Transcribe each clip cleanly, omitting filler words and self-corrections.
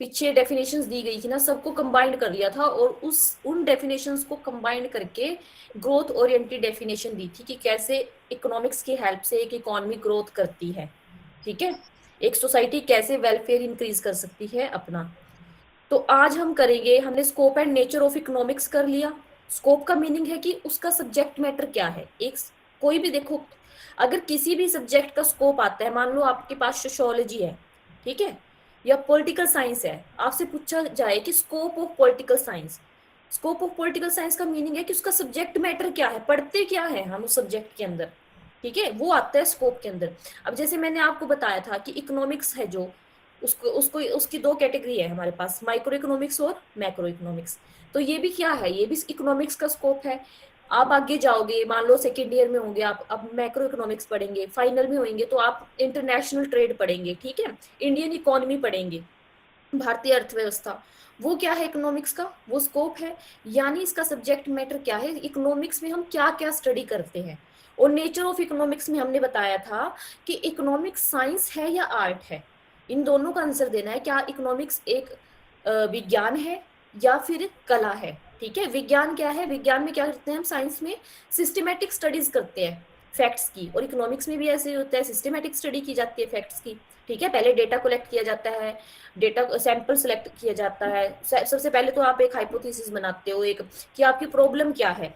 पीछे डेफिनेशंस दी गई थी ना, सबको कंबाइंड कर लिया था और उन डेफिनेशंस को कंबाइंड करके ग्रोथ ओरिएंटेड डेफिनेशन दी थी कि कैसे इकोनॉमिक्स की हेल्प से एक इकोनॉमी ग्रोथ करती है। ठीक है, एक सोसाइटी कैसे वेलफेयर इंक्रीज कर सकती है अपना। तो आज हम करेंगे, हमने scope and nature of economics कर लिया। स्कोप का मीनिंग है कि उसका सब्जेक्ट मैटर क्या है। एक कोई भी देखो, अगर किसी भी सब्जेक्ट का स्कोप आता है, मान लो आपके पास सोशियोलॉजी है, ठीक है, या पॉलिटिकल साइंस है, आपसे पूछा जाए कि scope of political science, scope of political science का मीनिंग है कि उसका सब्जेक्ट मैटर क्या है, पढ़ते क्या है हम उस सब्जेक्ट के अंदर। ठीक है, वो आता है स्कोप के अंदर। अब जैसे मैंने आपको बताया था कि इकोनॉमिक्स है जो, उसको उसको उसकी दो कैटेगरी है हमारे पास, माइक्रो इकोनॉमिक्स और मैक्रो इकोनॉमिक्स। तो ये भी क्या है, ये भी इकोनॉमिक्स का स्कोप है। आप आगे जाओगे, मान लो सेकेंड ईयर में होंगे आप, अब मैक्रो इकोनॉमिक्स पढ़ेंगे, फाइनल में होंगे तो आप इंटरनेशनल ट्रेड पढ़ेंगे, ठीक है, इंडियन इकोनॉमी पढ़ेंगे, भारतीय अर्थव्यवस्था। वो क्या है इकोनॉमिक्स का, वो स्कोप है। यानी इसका सब्जेक्ट मैटर क्या है, इकोनॉमिक्स में हम क्या क्या स्टडी करते हैं। और नेचर ऑफ इकोनॉमिक्स में हमने बताया था कि इकोनॉमिक्स साइंस है या आर्ट है। इन दोनों का आंसर देना है, क्या इकोनॉमिक्स एक विज्ञान है या फिर कला है। ठीक है, विज्ञान क्या है, विज्ञान में क्या करते हैं हम, साइंस में सिस्टमेटिक स्टडीज करते हैं फैक्ट्स की, और इकोनॉमिक्स में भी ऐसे होता है, सिस्टमेटिक स्टडी की जाती है फैक्ट्स की। ठीक है, पहले डेटा कलेक्ट किया जाता है, डेटा सैंपल सेलेक्ट किया जाता है। सबसे पहले तो आप एक हाइपोथेसिस बनाते हो, एक कि आपकी प्रॉब्लम क्या है,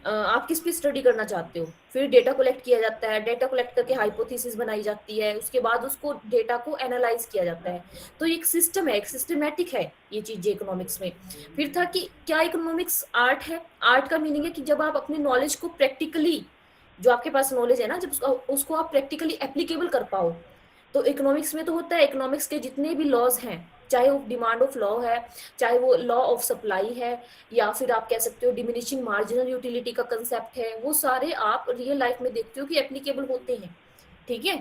आप किस पे स्टडी करना चाहते हो। फिर डेटा कलेक्ट किया जाता है, डेटा कलेक्ट करके हाइपोथेसिस बनाई जाती है, उसके बाद उसको डेटा को एनालाइज किया जाता है। तो एक सिस्टम है, एक सिस्टमेटिक है ये चीजें इकोनॉमिक्स में। फिर था कि क्या इकोनॉमिक्स आर्ट है। आर्ट का मीनिंग है कि जब आप अपनी नॉलेज को प्रैक्टिकली, जो आपके पास नॉलेज है ना, जब उसको आप प्रैक्टिकली एप्लीकेबल कर पाओ। तो इकोनॉमिक्स में तो होता है, इकोनॉमिक्स के जितने भी लॉज हैं, चाहे वो डिमांड ऑफ लॉ है, चाहे वो लॉ ऑफ सप्लाई है, या फिर आप कह सकते हो डिमिनिशिंग मार्जिनल यूटिलिटी का कंसेप्ट है, वो सारे आप रियल लाइफ में देखते हो कि एप्लीकेबल होते हैं। ठीक है,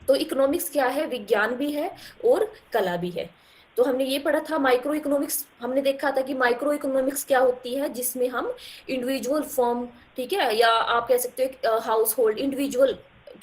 तो इकोनॉमिक्स क्या है, विज्ञान भी है और कला भी है। तो हमने ये पढ़ा था माइक्रो इकोनॉमिक्स, हमने देखा था कि माइक्रो इकोनॉमिक्स क्या होती है, जिसमें हम इंडिविजुअल फॉर्म, ठीक है, या आप कह सकते हो हाउस होल्ड इंडिविजुअल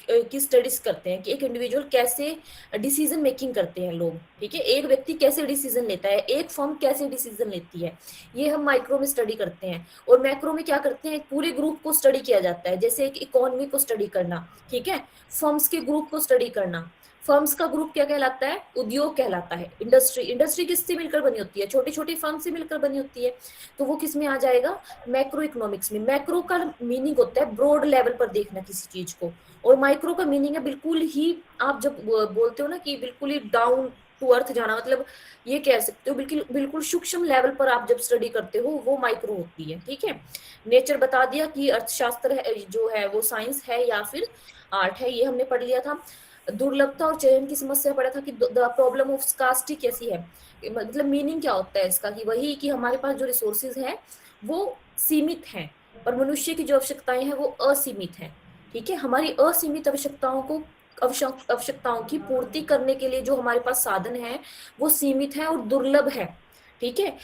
की स्टडीज करते हैं कि एक इंडिविजुअल कैसे डिसीजन मेकिंग करते हैं लोग। ठीक है, एक व्यक्ति कैसे डिसीजन लेता है, एक फर्म कैसे डिसीजन लेती है, ये हम माइक्रो में स्टडी करते हैं। और मैक्रो में क्या करते हैं, पूरे ग्रुप को स्टडी किया जाता है, जैसे एक इकोनॉमी को स्टडी करना, ठीक है, फर्म्स के ग्रुप को स्टडी करना। फर्म्स का ग्रुप क्या कहलाता है, उद्योग कहलाता है। इंडस्ट्री, इंडस्ट्री किससे मिलकर बनी होती है, छोटी छोटी फर्म से मिलकर बनी होती है। तो वो किस में आ जाएगा, मैक्रो इकोनॉमिक्स में। मैक्रो का मीनिंग होता है ब्रॉड लेवल पर देखना किसी चीज को, और माइक्रो का मीनिंग है बिल्कुल ही, आप जब बोलते हो ना कि बिल्कुल ही डाउन टू अर्थ जाना, मतलब ये कह सकते हो बिल्कुल बिल्कुल सूक्ष्म लेवल पर आप जब स्टडी करते हो, वो माइक्रो होती है। ठीक है, नेचर बता दिया कि अर्थशास्त्र है जो है वो साइंस है या फिर आर्ट है, ये हमने पढ़ लिया था। दुर्लभता और चयन की समस्या पढ़ा था कि द प्रॉब्लम ऑफ स्कार्सिटी कैसी है, मतलब मीनिंग क्या होता है इसका, कि वही कि हमारे पास जो रिसोर्सेज हैं वो सीमित हैं, पर मनुष्य की जो आवश्यकताएं हैं वो असीमित हैं। ठीक है, हमारी असीमित आवश्यकताओं को, आवश्यकताओं की पूर्ति करने के लिए जो हमारे पास साधन है वो सीमित है और दुर्लभ है। ठीक है,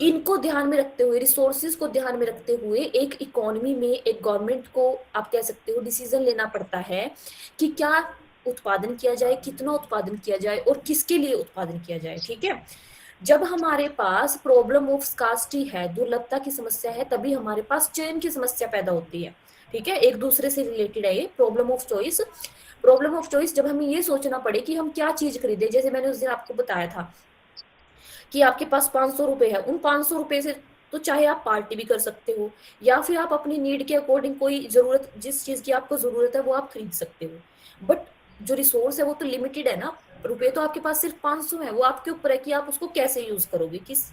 इनको ध्यान में रखते हुए, रिसोर्सेज को ध्यान में रखते हुए, एक इकोनॉमी में एक गवर्नमेंट को आप कह सकते हो डिसीजन लेना पड़ता है कि क्या उत्पादन किया जाए, कितना उत्पादन किया जाए और किसके लिए उत्पादन किया जाए। ठीक है, जब हमारे पास प्रॉब्लम ऑफ स्कार्सिटी है, दुर्लभता की समस्या है, तभी हमारे पास चयन की समस्या पैदा होती है। ठीक है, एक दूसरे से रिलेटेड है ये problem of choice. Problem of choice जब हमें ये सोचना पड़े कि हम क्या चीज खरीदे, जैसे मैंने उस दिन आपको बताया था कि आपके पास 500 रुपए है, उन 500 रुपए से तो चाहे आप पार्टी भी कर सकते हो, या फिर आप अपनी नीड के अकॉर्डिंग कोई जरूरत, जिस चीज की आपको जरूरत है वो आप खरीद सकते हो। बट जो रिसोर्स है वो तो लिमिटेड है ना, रुपए तो आपके पास सिर्फ 500 है, वो आपके ऊपर है कि आप उसको कैसे यूज करोगे, किस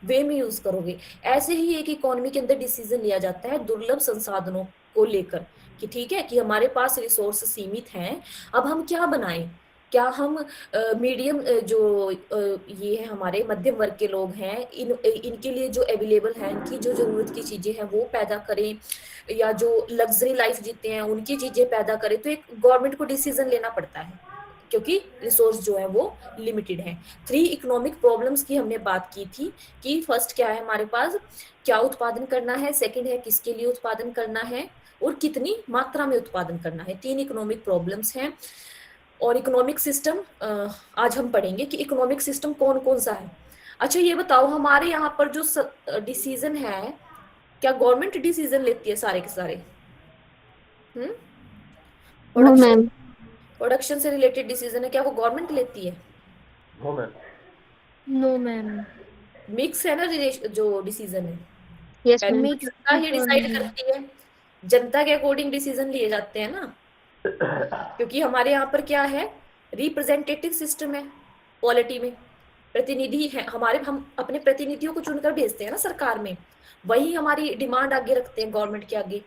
वे में यूज करोगे। ऐसे ही एक इकोनॉमी के अंदर डिसीजन लिया जाता है दुर्लभ संसाधनों को लेकर, कि ठीक है कि हमारे पास रिसोर्स सीमित हैं, अब हम क्या बनाएं। क्या हम मीडियम जो ये है हमारे मध्यम वर्ग के लोग हैं, इनके लिए जो अवेलेबल है, इनकी जो जरूरत की चीजें हैं वो पैदा करें, या जो लग्जरी लाइफ जीते हैं उनकी चीजें पैदा करें। तो एक गवर्नमेंट को डिसीजन लेना पड़ता है, क्योंकि रिसोर्स जो है वो लिमिटेड है। 3 इकोनॉमिक प्रॉब्लम्स की हमने बात की थी कि फर्स्ट क्या है हमारे पास, क्या उत्पादन करना है, सेकंड है किसके लिए उत्पादन करना है, और कितनी मात्रा में उत्पादन करना है। 3 इकोनॉमिक प्रॉब्लम्स हैं। और इकोनॉमिक सिस्टम आज हम पढ़ेंगे कि इकोनॉमिक सिस्टम कौन कौन सा है। अच्छा ये बताओ, हमारे यहाँ पर जो डिसीजन है, क्या गवर्नमेंट डिसीजन लेती है सारे के सारे? हम्म। No production, ma'am. प्रोडक्शन से रिलेटेड डिसीजन है, क्या वो गवर्नमेंट लेती है? No ma'am. No ma'am. Mix है ना जो डिसीजन है, यस पहले मैम, तो मिक्स जनता ही डिसाइड इकोनॉमी। करती है, जनता के अकॉर्डिंग डिसीजन लिए जाते हैं ना। क्योंकि हमारे यहाँ पर क्या है, रिप्रेजेंटेटिव सिस्टम है पॉलिटी में, प्रतिनिधि है हमारे, हम अपने प्रतिनिधियों को चुनकर भेजते हैं ना सरकार में, वही हमारी डिमांड आगे रखते हैं गवर्नमेंट के आगे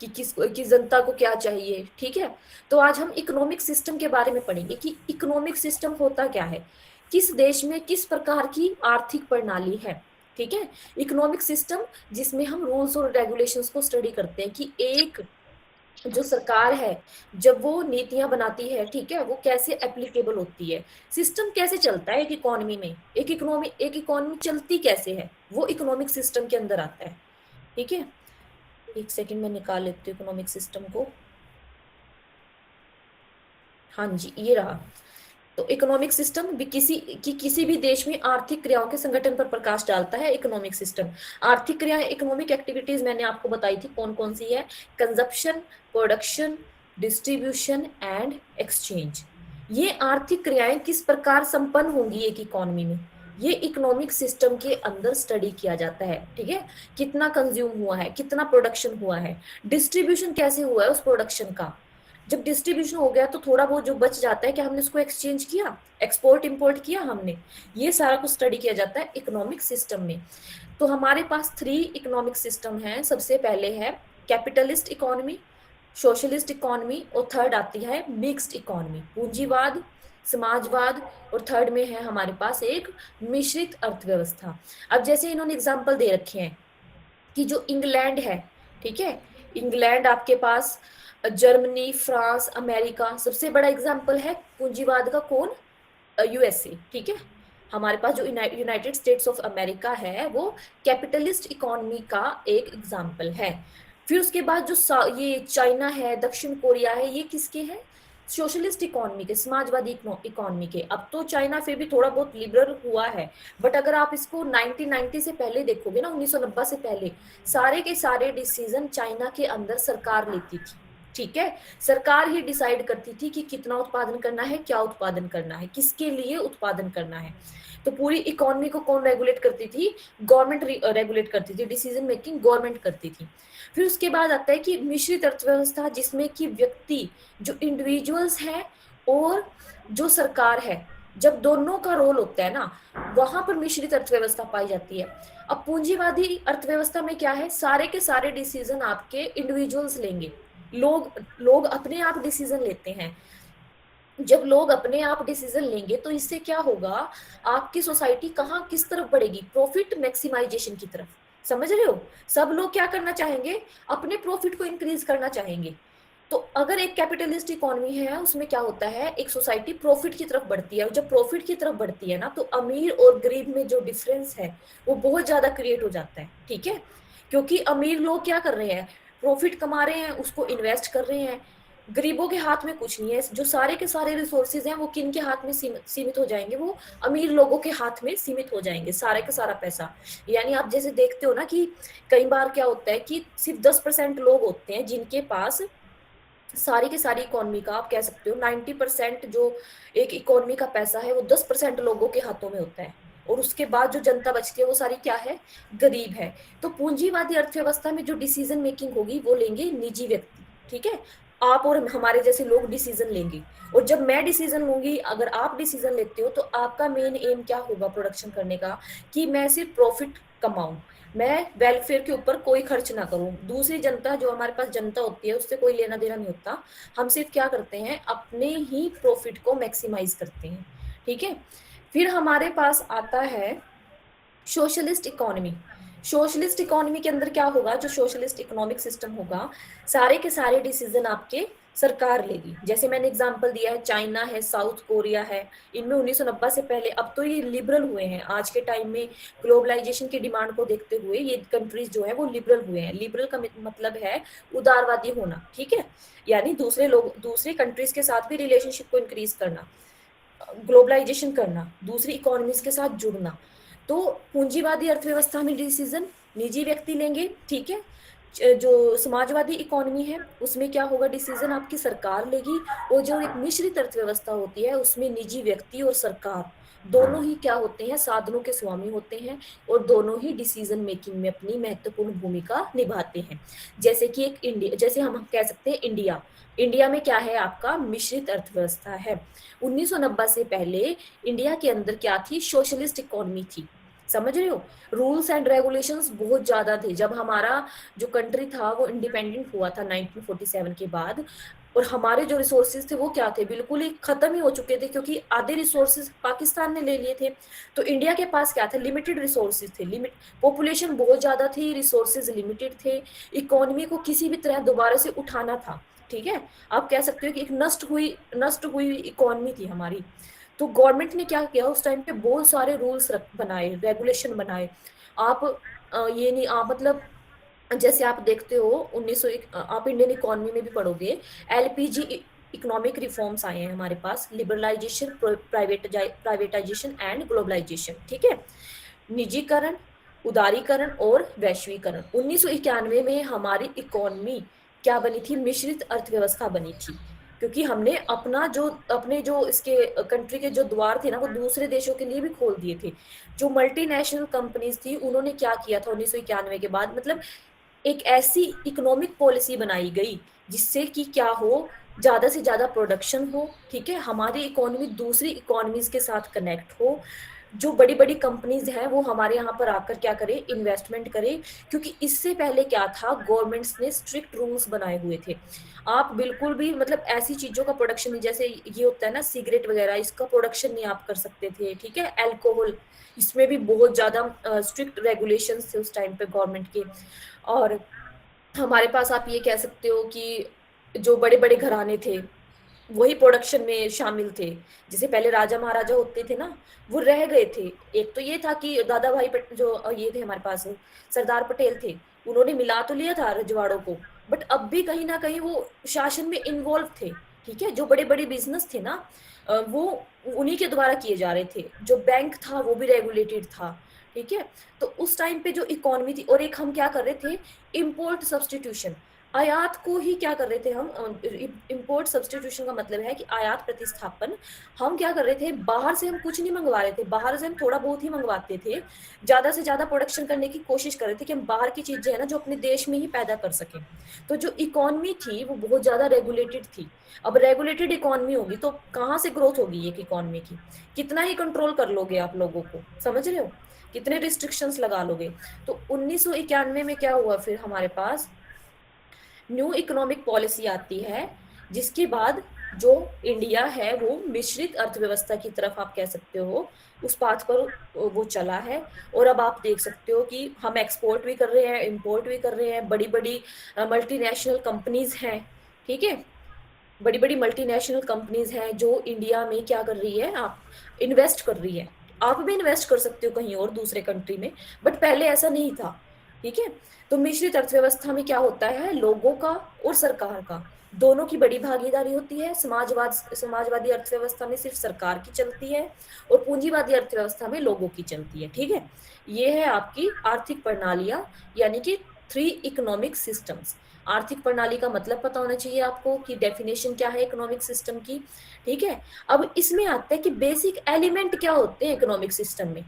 कि किस जनता को क्या चाहिए। ठीक है, तो आज हम इकोनॉमिक सिस्टम के बारे में पढ़ेंगे कि इकोनॉमिक सिस्टम होता क्या है, किस देश में किस प्रकार की आर्थिक प्रणाली है। ठीक है, इकोनॉमिक सिस्टम जिसमें हम रूल्स और रेगुलेशंस को स्टडी करते हैं कि एक जो सरकार है जब वो नीतियां बनाती है, ठीक है, वो कैसे एप्लीकेबल होती है, सिस्टम कैसे चलता है एक इकोनॉमी में, एक इकोनॉमी चलती कैसे है, वो इकोनॉमिक सिस्टम के अंदर आता है। ठीक है, एक सेकंड में निकाल लेती हूँ इकोनॉमिक सिस्टम को। हाँ जी, ये रहा। तो इकोनॉमिक सिस्टम भी किसी भी देश में आर्थिक क्रियाओं के संगठन पर प्रकाश डालता है इकोनॉमिक सिस्टम। आर्थिक क्रियाएं, इकोनॉमिक एक्टिविटीज मैंने आपको बताई थी कौन कौन सी है, consumption, production, distribution and exchange. ये आर्थिक क्रियाएं किस प्रकार संपन्न होंगी एक इकोनॉमी में, ये इकोनॉमिक सिस्टम के अंदर स्टडी किया जाता है। ठीक है, कितना कंज्यूम हुआ है, कितना प्रोडक्शन हुआ है, डिस्ट्रीब्यूशन कैसे हुआ है उस प्रोडक्शन का, जब डिस्ट्रीब्यूशन हो गया तो थोड़ा बहुत जो बच जाता है, क्या हमने उसको एक्सचेंज किया, एक्सपोर्ट इंपोर्ट किया हमने, ये सारा कुछ स्टडी किया जाता है इकोनॉमिक सिस्टम में। तो हमारे पास 3 इकोनॉमिक सिस्टम है। सबसे पहले है कैपिटलिस्ट इकोनॉमी, सोशलिस्ट इकोनॉमी, और थर्ड आती है मिक्स्ड इकोनॉमी, पूंजीवाद, समाजवाद, और थर्ड में है हमारे पास एक मिश्रित अर्थव्यवस्था। अब जैसे इन्होंने एग्जाम्पल दे रखे हैं कि जो इंग्लैंड है, ठीक है, इंग्लैंड आपके पास, जर्मनी, फ्रांस, अमेरिका, सबसे बड़ा एग्जाम्पल है पूंजीवाद का कौन, यूएसए। ठीक है, हमारे पास जो यूनाइटेड स्टेट्स ऑफ अमेरिका है वो कैपिटलिस्ट इकोनॉमी का एक एग्जाम्पल है। फिर उसके बाद जो ये चाइना है, दक्षिण कोरिया है, ये किसके हैं, सोशलिस्ट इकोनॉमी के, समाजवादी इकोनॉमी के। अब तो चाइना फिर भी थोड़ा बहुत लिबरल हुआ है, बट अगर आप इसको 1990 से पहले देखोगे ना, 1990 से पहले सारे के सारे डिसीजन चाइना के अंदर सरकार लेती थी। ठीक है, सरकार ही डिसाइड करती थी कि कितना उत्पादन करना है, क्या उत्पादन करना है, किसके लिए उत्पादन करना है। तो पूरी इकोनॉमी को कौन रेगुलेट करती थी, गवर्नमेंट रेगुलेट करती थी, डिसीजन मेकिंग गवर्नमेंट करती थी। फिर उसके बाद आता है कि मिश्रित अर्थव्यवस्था, जिसमें कि व्यक्ति, जो इंडिविजुअल्स है और जो सरकार है, जब दोनों का रोल होता है ना, वहां पर मिश्रित अर्थव्यवस्था पाई जाती है। अब पूंजीवादी अर्थव्यवस्था में क्या है, सारे के सारे डिसीजन आपके इंडिविजुअल्स लेंगे, लोग लोग अपने आप डिसीजन लेते हैं। जब लोग अपने आप डिसीजन लेंगे तो इससे क्या होगा, आपकी सोसाइटी कहाँ किस तरफ बढ़ेगी, प्रॉफिट मैक्सिमाइजेशन की तरफ। समझ रहे हो, सब लोग क्या करना चाहेंगे, अपने प्रॉफिट को इंक्रीज करना चाहेंगे। तो अगर एक कैपिटलिस्ट इकोनॉमी है, उसमें क्या होता है, एक सोसाइटी प्रॉफिट की तरफ बढ़ती है, और जब प्रॉफिट की तरफ बढ़ती है ना, तो अमीर और गरीब में जो डिफरेंस है वो बहुत ज्यादा क्रिएट हो जाता है। ठीक है, क्योंकि अमीर लोग क्या कर रहे हैं, प्रॉफिट कमा रहे हैं, उसको इन्वेस्ट कर रहे हैं। गरीबों के हाथ में कुछ नहीं है, जो सारे के सारे रिसोर्सेज हैं वो किन के हाथ में सीमित हो जाएंगे, वो अमीर लोगों के हाथ में सीमित हो जाएंगे, सारे का सारा पैसा। यानी आप जैसे देखते हो ना कि कई बार क्या होता है कि सिर्फ 10% लोग होते हैं जिनके पास सारी की सारी इकोनॉमी का, आप कह सकते हो 90% जो एक इकोनॉमी का पैसा है, वो 10% लोगों के हाथों में होता है, और उसके बाद जो जनता बचती है वो सारी क्या है, गरीब है। तो पूंजीवादी अर्थव्यवस्था में जो डिसीजन मेकिंग होगी वो लेंगे निजी व्यक्ति। ठीक है, आप और हमारे जैसे लोग डिसीजन लेंगे, और जब मैं डिसीजन लूंगी, अगर आप डिसीजन लेते हो, तो आपका मेन एम क्या होगा प्रोडक्शन करने का, कि मैं सिर्फ प्रॉफिट कमाऊं, मैं वेलफेयर के ऊपर कोई खर्च ना करूं, दूसरी जनता, जो हमारे पास जनता होती है, उससे कोई लेना देना नहीं होता। हम सिर्फ क्या करते हैं, अपने ही प्रॉफिट को मैक्सिमाइज करते हैं। ठीक है, फिर हमारे पास आता है सोशलिस्ट इकोनॉमी। सोशलिस्ट इकोनॉमी के अंदर क्या होगा, जो सोशलिस्ट इकोनॉमिक सिस्टम होगा, सारे के सारे डिसीजन आपके सरकार लेगी। जैसे मैंने एग्जांपल दिया है, चाइना है, साउथ कोरिया है, इनमें 1990 से पहले, अब तो ये लिबरल हुए हैं। आज के टाइम में ग्लोबलाइजेशन की डिमांड को देखते हुए ये कंट्रीज जो है वो लिबरल हुए हैं। लिबरल का मतलब है उदारवादी होना, ठीक है, यानी दूसरे कंट्रीज के साथ भी रिलेशनशिप को इंक्रीज करना, ग्लोबलाइजेशन करना, दूसरी इकोनॉमीज के साथ जुड़ना। तो पूंजीवादी अर्थव्यवस्था में डिसीजन निजी व्यक्ति लेंगे, ठीक है। जो समाजवादी इकोनॉमी है उसमें क्या होगा, डिसीजन आपकी सरकार लेगी। और जो एक मिश्रित अर्थव्यवस्था होती है उसमें निजी व्यक्ति और सरकार दोनों ही क्या होते हैं, साधनों के स्वामी होते हैं, और दोनों ही डिसीजन मेकिंग में अपनी महत्वपूर्ण भूमिका निभाते हैं। जैसे कि एक इंडिया, जैसे हम कह सकते हैं इंडिया, इंडिया में क्या है, आपका मिश्रित अर्थव्यवस्था है। 1990 से पहले इंडिया के अंदर क्या थी, सोशलिस्ट इकोनॉमी थी, समझ रहे हो। रूल्स एंड रेगुलेशंस बहुत ज्यादा थे। जब हमारा जो कंट्री था वो इंडिपेंडेंट हुआ था 1947 के बाद, और हमारे जो रिसोर्सेज थे वो क्या थे, बिल्कुल ही खत्म ही हो चुके थे, क्योंकि आधे रिसोर्सेज पाकिस्तान ने ले लिए थे। तो इंडिया के पास क्या था, लिमिटेड रिसोर्सेज थे, लिमिट, पॉपुलेशन बहुत ज्यादा थी, रिसोर्सेज लिमिटेड थे। इकोनॉमी को किसी भी तरह दोबारा से उठाना था, ठीक है। आप कह सकते हो कि एक नष्ट हुई इकोनॉमी थी हमारी। तो गवर्नमेंट ने क्या किया, उस टाइम पे बहुत सारे रूल्स बनाए, रेगुलेशन बनाए। आप ये नहीं, आप मतलब जैसे आप देखते हो 1900, आप इंडियन इकोनॉमी में भी पढ़ोगे, एलपीजी इकोनॉमिक रिफॉर्म्स आए हैं हमारे पास, लिबरलाइजेशन, प्राइवेटाइजेशन एंड ग्लोबलाइजेशन, ठीक है। निजीकरण, उदारीकरण और वैश्वीकरण। 1991 में हमारी इकोनॉमी क्या बनी थी, मिश्रित अर्थव्यवस्था बनी थी, क्योंकि हमने अपने जो इसके कंट्री के जो द्वार थे ना वो दूसरे देशों के लिए भी खोल दिए थे। जो मल्टीनेशनल कंपनीज थी उन्होंने क्या किया था 1991 के बाद, मतलब एक ऐसी इकोनॉमिक पॉलिसी बनाई गई जिससे कि क्या हो, ज्यादा से ज्यादा प्रोडक्शन हो, ठीक है, हमारी इकोनॉमी दूसरी इकोनॉमीज के साथ कनेक्ट हो। जो बड़ी बड़ी कंपनीज हैं वो हमारे यहाँ पर आकर क्या करे, इन्वेस्टमेंट करे। क्योंकि इससे पहले क्या था, गवर्नमेंट्स ने स्ट्रिक्ट रूल्स बनाए हुए थे। आप बिल्कुल भी मतलब ऐसी चीजों का प्रोडक्शन नहीं, जैसे ये होता है ना सिगरेट वगैरह, इसका प्रोडक्शन नहीं आप कर सकते थे, ठीक है। अल्कोहल, इसमें भी बहुत ज्यादा स्ट्रिक्ट रेगुलेशंस थे उस टाइम पे गवर्नमेंट के। और हमारे पास आप ये कह सकते हो कि जो बड़े बड़े घराने थे वही प्रोडक्शन में शामिल थे। जैसे पहले राजा महाराजा होते थे ना, वो रह गए थे। एक तो ये था कि दादा भाई जो ये थे हमारे पास, सरदार पटेल थे, उन्होंने मिला तो लिया था रजवाड़ों को, बट अब भी कहीं ना कहीं वो शासन में इन्वॉल्व थे, ठीक है। जो बड़े बड़े बिजनेस थे ना, वो उन्हीं के द्वारा किए जा रहे थे। जो बैंक था वो भी रेगुलेटेड था, ठीक है। तो उस टाइम पे जो इकोनॉमी थी, और एक हम क्या कर रहे थे, इम्पोर्ट सब्सटीट्यूशन, आयात को ही क्या कर रहे थे हम, इम्पोर्ट सब्सटीट्यूशन का मतलब है कि आयात प्रतिस्थापन। हम क्या कर रहे थे, बाहर से हम कुछ नहीं मंगवा रहे थे, बाहर से हम थोड़ा बहुत ही मंगवाते थे। ज्यादा से ज्यादा प्रोडक्शन करने की कोशिश कर रहे थे कि हम बाहर की चीजें है ना जो अपने देश में ही पैदा कर सकें। तो जो इकोनॉमी थी वो बहुत ज्यादा रेगुलेटेड थी। अब रेगुलेटेड इकोनॉमी होगी तो कहाँ से ग्रोथ होगी एक इकोनॉमी की, कितना ही कंट्रोल कर लोगे आप लोगों को, समझ रहे हो, कितने रिस्ट्रिक्शंस लगा लोगे। तो 1991 में क्या हुआ, फिर हमारे पास न्यू इकोनॉमिक पॉलिसी आती है, जिसके बाद जो इंडिया है वो मिश्रित अर्थव्यवस्था की तरफ आप कह सकते हो, उस पाथ पर वो चला है। और अब आप देख सकते हो कि हम एक्सपोर्ट भी कर रहे हैं, इंपोर्ट भी कर रहे हैं, बड़ी बड़ी मल्टीनेशनल कंपनीज हैं, ठीक है। बड़ी बड़ी मल्टीनेशनल कंपनीज हैं जो इंडिया में क्या कर रही है, आप इन्वेस्ट कर रही है। आप भी इन्वेस्ट कर सकते हो कहीं और दूसरे कंट्री में, बट पहले ऐसा नहीं था, ठीक है। तो मिश्रित अर्थव्यवस्था में क्या होता है, लोगों का और सरकार का दोनों की बड़ी भागीदारी होती है। समाजवादी अर्थव्यवस्था में सिर्फ सरकार की चलती है, और पूंजीवादी अर्थव्यवस्था में लोगों की चलती है, ठीक है। ये है आपकी आर्थिक प्रणालियां, यानी कि 3 इकोनॉमिक सिस्टम्स। आर्थिक प्रणाली का मतलब पता होना चाहिए आपको कि डेफिनेशन क्या है इकोनॉमिक सिस्टम की, ठीक है। अब इसमें आता है कि बेसिक एलिमेंट क्या होते हैं इकोनॉमिक सिस्टम में।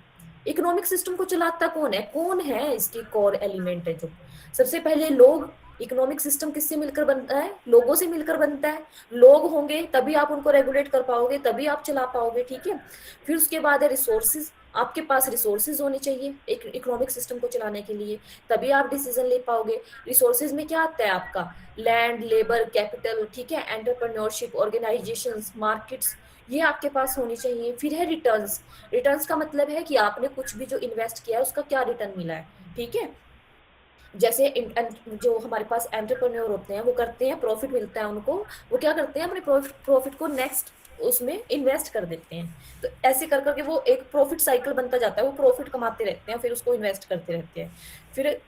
इकोनॉमिक सिस्टम को चलाता कौन है इसके कोर एलिमेंट है जो, सबसे पहले लोग। इकोनॉमिक सिस्टम किससे मिलकर बनता है, लोगों से मिलकर बनता है। लोग होंगे तभी आप उनको रेगुलेट कर पाओगे, तभी आप चला पाओगे, ठीक है। फिर उसके बाद है रिसोर्सेज, आपके पास रिसोर्सेज होने चाहिए एक इकोनॉमिक सिस्टम को चलाने के लिए, तभी आप डिसीजन ले पाओगे। रिसोर्सेज में क्या आता है आपका, लैंड, लेबर, कैपिटल, ठीक है, एंटरप्रेन्योरशिप, ऑर्गेनाइजेशंस, मार्केट्स, ये आपके पास होनी चाहिए। फिर है रिटर्न्स। रिटर्न्स का मतलब है कि आपने कुछ भी जो इन्वेस्ट किया है उसका क्या रिटर्न मिला है, ठीक है। जैसे जो हमारे पास एंटरप्रेन्योर होते हैं वो करते हैं, प्रॉफिट मिलता है उनको, वो क्या करते हैं अपने प्रॉफिट को नेक्स्ट उसमें इन्वेस्ट कर देते हैं। तो ऐसे कर करके वो एक प्रॉफिट साइकिल बनता जाता है, वो प्रॉफिट कमाते रहते हैं, फिर उसको इन्वेस्ट करते रहते हैं। फिर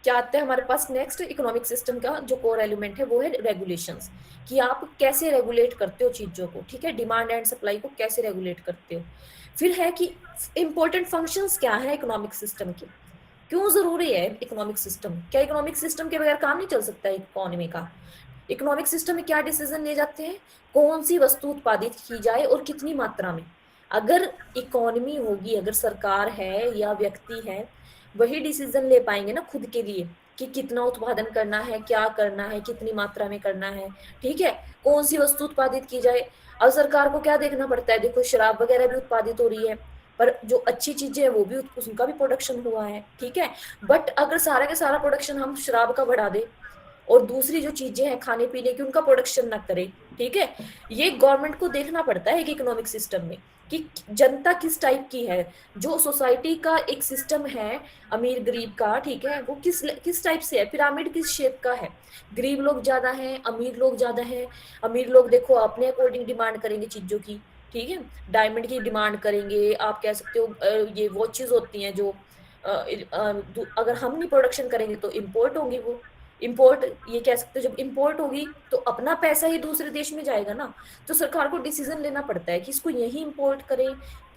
क्या आता है हमारे पास नेक्स्ट इकोनॉमिक सिस्टम का जो कोर एलिमेंट है वो है रेगुलेशंस, कि आप कैसे रेगुलेट करते हो चीजों को, ठीक है, डिमांड एंड सप्लाई को कैसे रेगुलेट करते हो। फिर है कि इंपॉर्टेंट फंक्शंस क्या है इकोनॉमिक सिस्टम के, क्यों जरूरी है इकोनॉमिक सिस्टम, क्या इकोनॉमिक सिस्टम के बगैर काम नहीं चल सकता है इकोनॉमी का। इकोनॉमिक सिस्टम में क्या डिसीजन ले जाते हैं, कौन सी वस्तु उत्पादित की जाए और कितनी मात्रा में। अगर इकोनॉमी होगी, अगर सरकार है या व्यक्ति है, वही डिसीजन ले पाएंगे ना खुद के लिए कि कितना उत्पादन करना है, क्या करना है, कितनी मात्रा में करना है, ठीक है, कौन सी वस्तु उत्पादित की जाए। अब सरकार को क्या देखना पड़ता है, देखो शराब वगैरह भी उत्पादित हो रही है, पर जो अच्छी चीजें हैं वो भी उनका भी प्रोडक्शन हुआ है, ठीक है। बट अगर सारा का सारा प्रोडक्शन हम शराब का बढ़ा दे और दूसरी जो चीजें हैं खाने पीने की उनका प्रोडक्शन ना करे, ठीक है, ये गवर्नमेंट को देखना पड़ता है कि इकोनॉमिक सिस्टम में कि जनता किस टाइप की है, जो सोसाइटी का एक सिस्टम है अमीर गरीब का, ठीक है, वो किस किस टाइप से है, पिरामिड किस शेप का है। गरीब लोग ज्यादा हैं, अमीर लोग ज्यादा हैं। अमीर लोग देखो अपने अकॉर्डिंग डिमांड करेंगे चीजों की, ठीक है, डायमंड की डिमांड करेंगे, आप कह सकते हो ये वॉचेस होती हैं जो अगर हम नहीं प्रोडक्शन करेंगे तो इम्पोर्ट होंगी वो। इम्पोर्ट ये कह सकते हो, जब इम्पोर्ट होगी तो अपना पैसा ही दूसरे देश में जाएगा ना। तो सरकार को डिसीजन लेना पड़ता है कि इसको यही इम्पोर्ट करें,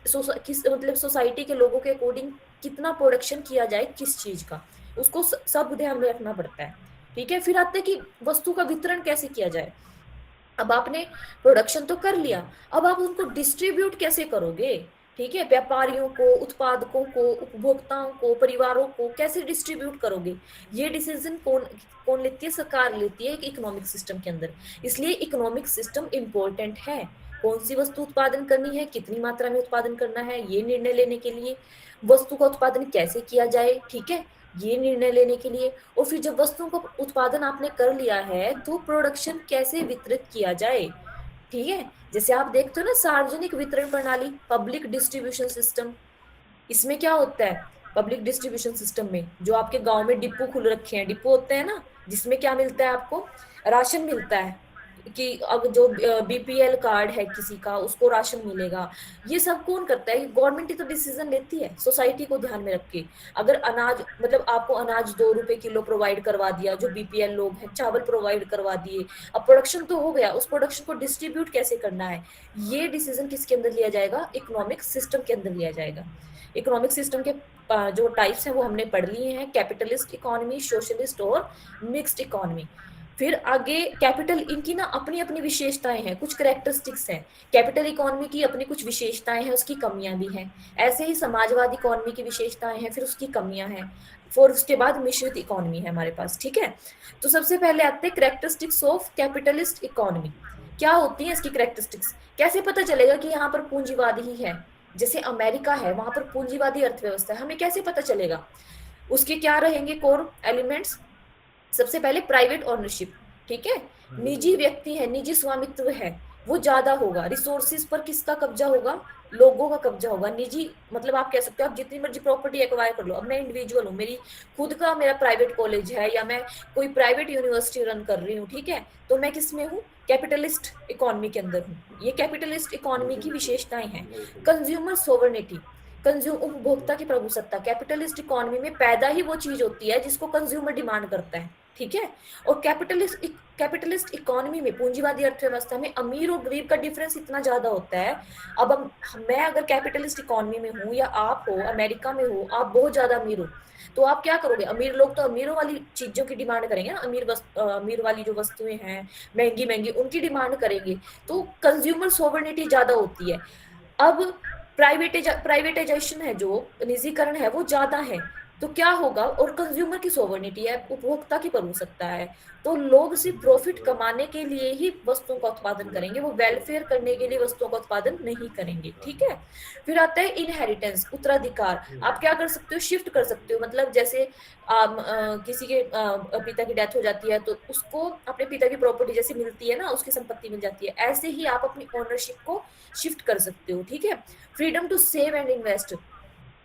किस मतलब सोसाइटी के लोगों के अकॉर्डिंग कितना प्रोडक्शन किया जाए किस चीज का, उसको सब ध्यान में रखना पड़ता है, ठीक है। फिर आते हैं कि वस्तु का वितरण कैसे किया जाए। अब आपने प्रोडक्शन तो कर लिया, अब आप उनको डिस्ट्रीब्यूट कैसे करोगे, ठीक है, व्यापारियों को, उत्पादकों को, उपभोक्ताओं को, परिवारों को कैसे डिस्ट्रीब्यूट करोगे। ये डिसीजन कौन कौन लेती है, सरकार लेती है इकोनॉमिक सिस्टम के अंदर। इसलिए इकोनॉमिक सिस्टम इम्पोर्टेंट है, कौन सी वस्तु उत्पादन करनी है, कितनी मात्रा में उत्पादन करना है, ये निर्णय लेने के लिए, वस्तु का उत्पादन कैसे किया जाए, ठीक है, ये निर्णय लेने के लिए। और फिर जब वस्तुओं का उत्पादन आपने कर लिया है तो प्रोडक्शन कैसे वितरित किया जाए, ठीक है। जैसे आप देखते हो ना सार्वजनिक वितरण प्रणाली, पब्लिक डिस्ट्रीब्यूशन सिस्टम, इसमें क्या होता है, पब्लिक डिस्ट्रीब्यूशन सिस्टम में जो आपके गांव में डिपो खुल रखे हैं, डिपो होते हैं ना, जिसमें क्या मिलता है आपको, राशन मिलता है, कि अब जो बीपीएल कार्ड है किसी का उसको राशन मिलेगा। ये सब कौन करता है, गवर्नमेंट ही तो डिसीजन लेती है सोसाइटी को ध्यान में रख के। अगर अनाज मतलब आपको अनाज 2 रुपए किलो प्रोवाइड करवा दिया, जो बीपीएल लोग हैं चावल प्रोवाइड करवा दिए, अब प्रोडक्शन तो हो गया, उस प्रोडक्शन को डिस्ट्रीब्यूट कैसे करना है, ये डिसीजन किसके अंदर लिया जाएगा, इकोनॉमिक सिस्टम के अंदर लिया जाएगा। इकोनॉमिक सिस्टम के जो टाइप्स हैं वो हमने पढ़ लिए हैं, कैपिटलिस्ट इकोनॉमी, सोशलिस्ट और मिक्स्ड इकोनॉमी। फिर आगे कैपिटल, इनकी ना अपनी अपनी विशेषताएं हैं, कुछ करेक्टरिस्टिक्स हैं। कैपिटल इकोनॉमी की अपनी कुछ विशेषताएं हैं, उसकी कमियां भी हैं। ऐसे ही समाजवादी इकोनॉमी की विशेषताएं हैं, फिर उसकी कमियां हैं। फिर उसके बाद मिश्रित इकोनॉमी है हमारे पास, ठीक है। तो सबसे पहले आते हैं करेक्टरिस्टिक्स ऑफ कैपिटलिस्ट इकोनॉमी। क्या होती है इसकी करेक्टरिस्टिक्स, कैसे पता चलेगा कि यहाँ पर पूंजीवाद ही है। जैसे अमेरिका है, वहां पर पूंजीवादी अर्थव्यवस्था है, हमें कैसे पता चलेगा। उसके क्या रहेंगे कोर एलिमेंट्स, सबसे पहले प्राइवेट ओनरशिप, ठीक है, निजी व्यक्ति है, निजी स्वामित्व है, वो ज्यादा होगा। रिसोर्सेज पर किसका कब्जा होगा, लोगों का कब्जा होगा। निजी मतलब आप कह सकते हो आप जितनी मर्जी प्रॉपर्टी एक्वायर कर लो, अब मैं इंडिविजुअल हूँ, मेरी खुद का मेरा प्राइवेट कॉलेज है या मैं कोई प्राइवेट यूनिवर्सिटी रन कर रही हूँ, ठीक है, तो मैं किस में हूँ, कैपिटलिस्ट इकोनॉमी के अंदर हूँ। ये कैपिटलिस्ट इकोनॉमी की विशेषताएं हैं। कंज्यूमर सोवर्निटी, कंज्यूम उपभोक्ता की प्रभुसत्ता, कैपिटलिस्ट इकोनॉमी में पैदा ही वो चीज होती है जिसको कंज्यूमर डिमांड करता है, ठीक है। और कैपिटलिस्ट इकोनॉमी में, पूंजीवादी अर्थव्यवस्था में अमीर और गरीब का डिफरेंस इतना ज्यादा होता है। अब मैं अगर कैपिटलिस्ट इकोनॉमी में हूँ या आप हो अमेरिका में हो, आप बहुत ज्यादा अमीर हो, तो आप क्या करोगे, अमीर लोग तो अमीरों वाली चीजों की डिमांड करेंगे ना, अमीर वाली जो वस्तुएं हैं महंगी महंगी उनकी डिमांड करेंगे, तो कंज्यूमर सोवर्निटी ज्यादा होती है। अब प्राइवेटाइजेशन है, जो निजीकरण है वो ज्यादा है, तो क्या होगा, और कंज्यूमर की सोवर्निटी है, उपभोक्ता की प्रभुसत्ता है, तो लोग सिर्फ प्रॉफिट कमाने के लिए ही वस्तुओं का उत्पादन करेंगे, वो वेलफेयर करने के लिए वस्तुओं का उत्पादन नहीं करेंगे, ठीक है। फिर आता है इनहेरिटेंस, उत्तराधिकार। आप क्या कर सकते हो, शिफ्ट कर सकते हो, मतलब जैसे किसी के पिता की डेथ हो जाती है तो उसको अपने पिता की प्रॉपर्टी जैसे मिलती है ना, उसकी संपत्ति मिल जाती है, ऐसे ही आप अपनी ओनरशिप को शिफ्ट कर सकते हो, ठीक है। Freedom to save and invest,